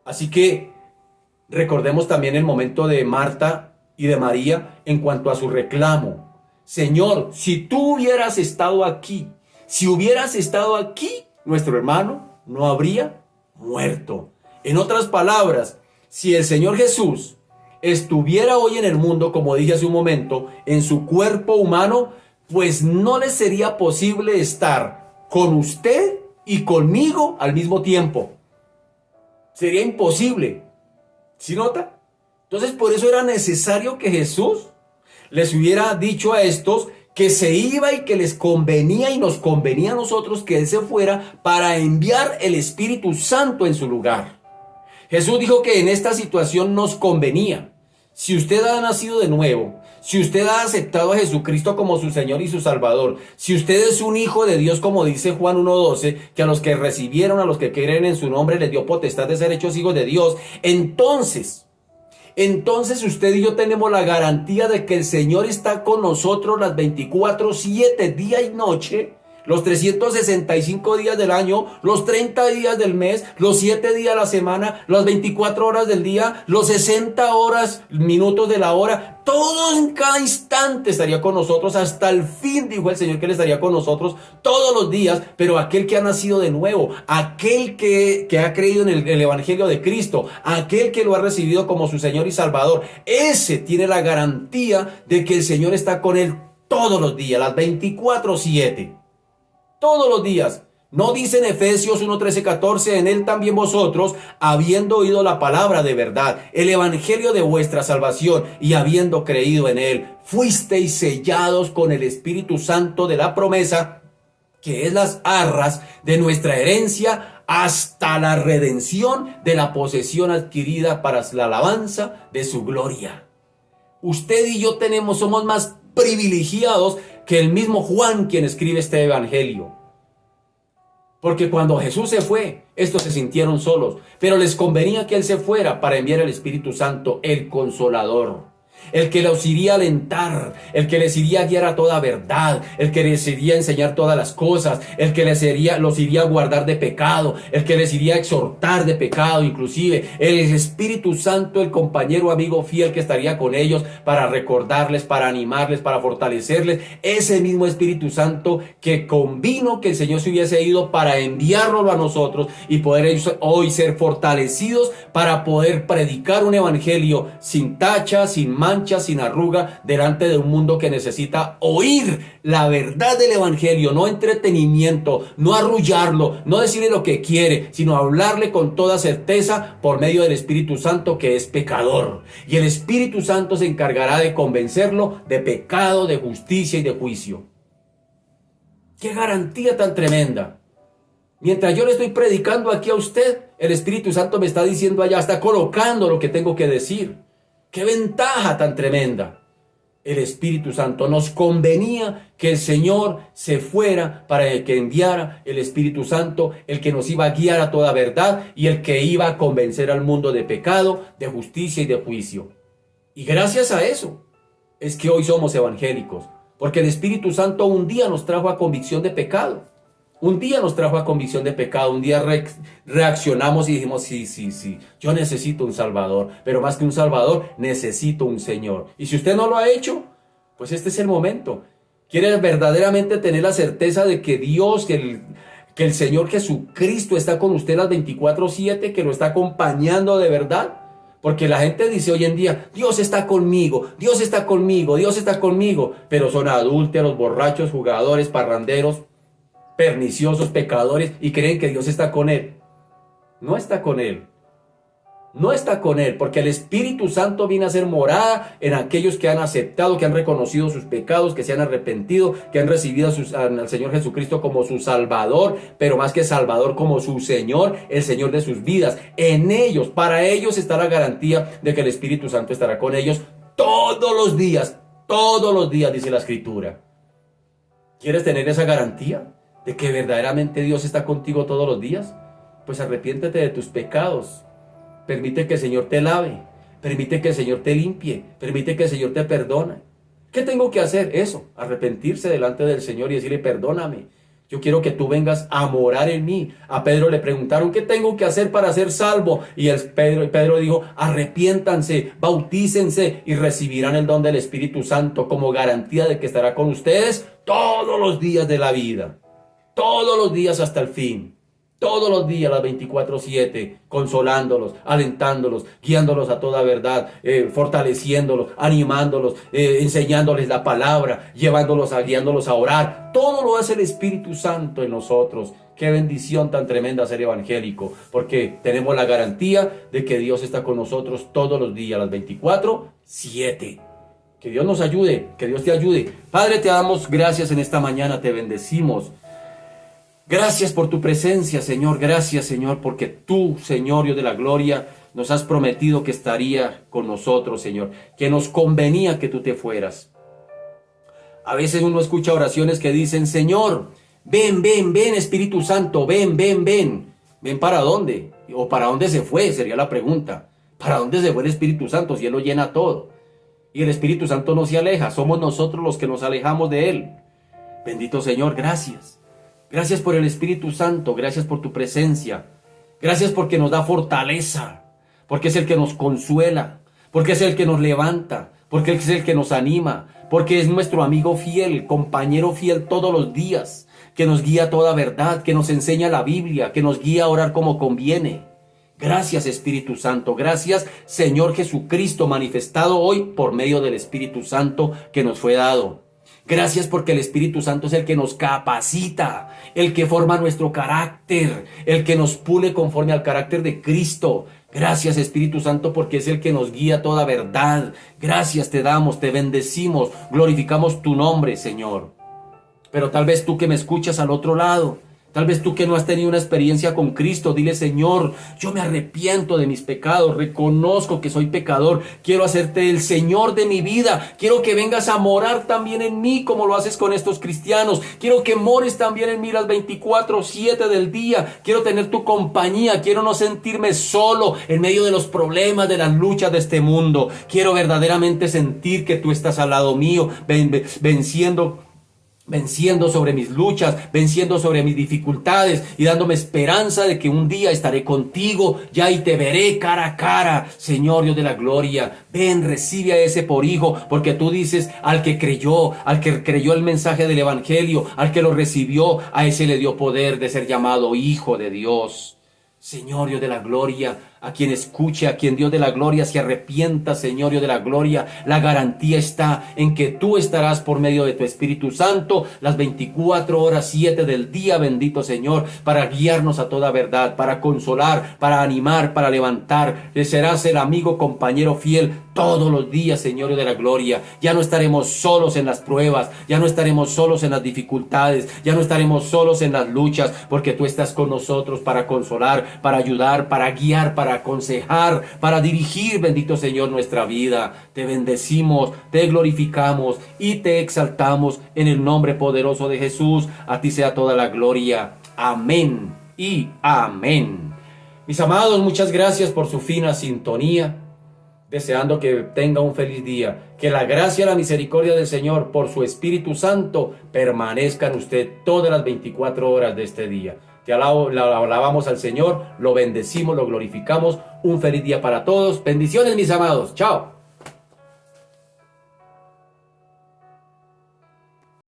[SPEAKER 2] Así que recordemos también el momento de Marta y de María en cuanto a su reclamo. Señor, si tú hubieras estado aquí, si hubieras estado aquí, nuestro hermano no habría muerto. En otras palabras, si el Señor Jesús estuviera hoy en el mundo, como dije hace un momento, en su cuerpo humano, pues no le sería posible estar con usted y conmigo al mismo tiempo. Sería imposible. ¿Sí nota? Entonces por eso era necesario que Jesús les hubiera dicho a estos que se iba y que les convenía y nos convenía a nosotros que Él se fuera para enviar el Espíritu Santo en su lugar. Jesús dijo que en esta situación nos convenía. Si usted ha nacido de nuevo, si usted ha aceptado a Jesucristo como su Señor y su Salvador, si usted es un hijo de Dios, como dice Juan 1:12, que a los que recibieron, a los que creen en su nombre, les dio potestad de ser hechos hijos de Dios, entonces usted y yo tenemos la garantía de que el Señor está con nosotros las 24/7, día y noche, los 365 días del año, los 30 días del mes, los 7 días de la semana, las 24 horas del día, los 60 horas, minutos de la hora, todo en cada instante estaría con nosotros hasta el fin, dijo el Señor que Él estaría con nosotros todos los días, pero aquel que ha nacido de nuevo, aquel que ha creído en el Evangelio de Cristo, aquel que lo ha recibido como su Señor y Salvador, ese tiene la garantía de que el Señor está con él todos los días, las 24/7. Todos los días. ¿No dice en Efesios 1:13-14, en Él también vosotros, habiendo oído la palabra de verdad, el evangelio de vuestra salvación, y habiendo creído en Él, fuisteis sellados con el Espíritu Santo de la promesa, que es las arras de nuestra herencia, hasta la redención de la posesión adquirida para la alabanza de su gloria? Usted y yo somos más privilegiados que el mismo Juan, quien escribe este evangelio. Porque cuando Jesús se fue, estos se sintieron solos, pero les convenía que Él se fuera para enviar el Espíritu Santo, el Consolador, el que los iría a alentar, el que les iría a guiar a toda verdad, el que les iría a enseñar todas las cosas, el que los iría a guardar de pecado, el que les iría a exhortar de pecado, inclusive el Espíritu Santo, el compañero amigo fiel que estaría con ellos para recordarles, para animarles, para fortalecerles. Ese mismo Espíritu Santo que convino que el Señor se hubiese ido para enviárnoslo a nosotros y poder hoy ser fortalecidos para poder predicar un evangelio sin tacha, sin mancha, sin arruga, delante de un mundo que necesita oír la verdad del evangelio, no entretenimiento, no arrullarlo, no decirle lo que quiere, sino hablarle con toda certeza por medio del Espíritu Santo, que es pecador. Y el Espíritu Santo se encargará de convencerlo de pecado, de justicia y de juicio. ¡Qué garantía tan tremenda! Mientras yo le estoy predicando aquí a usted, el Espíritu Santo me está diciendo allá, está colocando lo que tengo que decir. ¡Qué ventaja tan tremenda! El Espíritu Santo. Nos convenía que el Señor se fuera para que enviara el Espíritu Santo, el que nos iba a guiar a toda verdad y el que iba a convencer al mundo de pecado, de justicia y de juicio. Y gracias a eso es que hoy somos evangélicos, porque el Espíritu Santo un día nos trajo a convicción de pecado. Un día nos trajo a convicción de pecado, un día reaccionamos y dijimos, sí, yo necesito un Salvador, pero más que un Salvador, necesito un Señor. Y si usted no lo ha hecho, pues este es el momento. ¿Quiere verdaderamente tener la certeza de que Dios, que el Señor Jesucristo está con usted las 24/7, que lo está acompañando de verdad? Porque la gente dice hoy en día, Dios está conmigo, Dios está conmigo, Dios está conmigo, pero son adúlteros, borrachos, jugadores, parranderos, perniciosos, pecadores, y creen que Dios está con él. No está con él. no está con él, porque el Espíritu Santo viene a ser morada en aquellos que han aceptado, que han reconocido sus pecados, que se han arrepentido, que han recibido al Señor Jesucristo como su Salvador, pero más que Salvador, como su Señor, el Señor de sus vidas. En ellos, para ellos está la garantía de que el Espíritu Santo estará con ellos todos los días, dice la Escritura. ¿Quieres tener esa garantía de que verdaderamente Dios está contigo todos los días? Pues arrepiéntete de tus pecados. Permite que el Señor te lave, permite que el Señor te limpie, permite que el Señor te perdone. ¿Qué tengo que hacer? Eso, arrepentirse delante del Señor y decirle, perdóname. Yo quiero que tú vengas a morar en mí. A Pedro le preguntaron, ¿qué tengo que hacer para ser salvo? Y Pedro dijo, arrepiéntanse, bautícense y recibirán el don del Espíritu Santo como garantía de que estará con ustedes todos los días de la vida. Todos los días hasta el fin. Todos los días, las 24/7, consolándolos, alentándolos, guiándolos a toda verdad, fortaleciéndolos, animándolos, enseñándoles la palabra, guiándolos a orar. Todo lo hace el Espíritu Santo en nosotros. Qué bendición tan tremenda ser evangélico, porque tenemos la garantía de que Dios está con nosotros todos los días, las 24/7. Que Dios nos ayude, que Dios te ayude. Padre, te damos gracias en esta mañana, te bendecimos. Gracias por tu presencia, Señor. Gracias, Señor, porque tú, Señor, Dios de la gloria, nos has prometido que estaría con nosotros, Señor, que nos convenía que tú te fueras. A veces uno escucha oraciones que dicen, Señor, ven, Espíritu Santo, ven. ¿Ven para dónde? ¿O para dónde se fue? Sería la pregunta. ¿Para dónde se fue el Espíritu Santo si Él lo llena todo? Y el Espíritu Santo no se aleja, somos nosotros los que nos alejamos de Él. Bendito Señor, gracias. Gracias por el Espíritu Santo, gracias por tu presencia, gracias porque nos da fortaleza, porque es el que nos consuela, porque es el que nos levanta, porque es el que nos anima, porque es nuestro amigo fiel, compañero fiel todos los días, que nos guía a toda verdad, que nos enseña la Biblia, que nos guía a orar como conviene. Gracias Espíritu Santo, gracias Señor Jesucristo manifestado hoy por medio del Espíritu Santo que nos fue dado. Gracias porque el Espíritu Santo es el que nos capacita, el que forma nuestro carácter, el que nos pule conforme al carácter de Cristo. Gracias Espíritu Santo porque es el que nos guía a toda verdad. Gracias te damos, te bendecimos, glorificamos tu nombre, Señor. Pero tal vez tú que me escuchas al otro lado, tal vez tú que no has tenido una experiencia con Cristo, dile, Señor, yo me arrepiento de mis pecados, reconozco que soy pecador, quiero hacerte el Señor de mi vida, quiero que vengas a morar también en mí como lo haces con estos cristianos, quiero que mores también en mí las 24/7 del día, quiero tener tu compañía, quiero no sentirme solo en medio de los problemas, de las luchas de este mundo, quiero verdaderamente sentir que tú estás al lado mío, venciendo sobre mis luchas, venciendo sobre mis dificultades y dándome esperanza de que un día estaré contigo ya y te veré cara a cara. Señor Dios de la gloria, ven, recibe a ese por hijo, porque tú dices al que creyó el mensaje del evangelio, al que lo recibió, a ese le dio poder de ser llamado hijo de Dios. Señor Dios de la gloria, a quien escuche, a quien Dios de la gloria se arrepienta, Señor Dios de la gloria, la garantía está en que tú estarás por medio de tu Espíritu Santo las 24/7 del día, bendito Señor, para guiarnos a toda verdad, para consolar, para animar, para levantar. Serás el amigo, compañero fiel todos los días, Señor Dios de la gloria. Ya no estaremos solos en las pruebas, ya no estaremos solos en las dificultades, ya no estaremos solos en las luchas, porque tú estás con nosotros para consolar, para ayudar, para guiar, para aconsejar, para dirigir, bendito Señor, nuestra vida. Te bendecimos, te glorificamos y te exaltamos en el nombre poderoso de Jesús. A ti sea toda la gloria. Amén y amén. Mis amados, muchas gracias por su fina sintonía. Deseando que tenga un feliz día. Que la gracia y la misericordia del Señor por su Espíritu Santo permanezca en usted todas las 24 horas de este día. Te alabamos al Señor, lo bendecimos, lo glorificamos. Un feliz día para todos. Bendiciones, mis amados. Chao.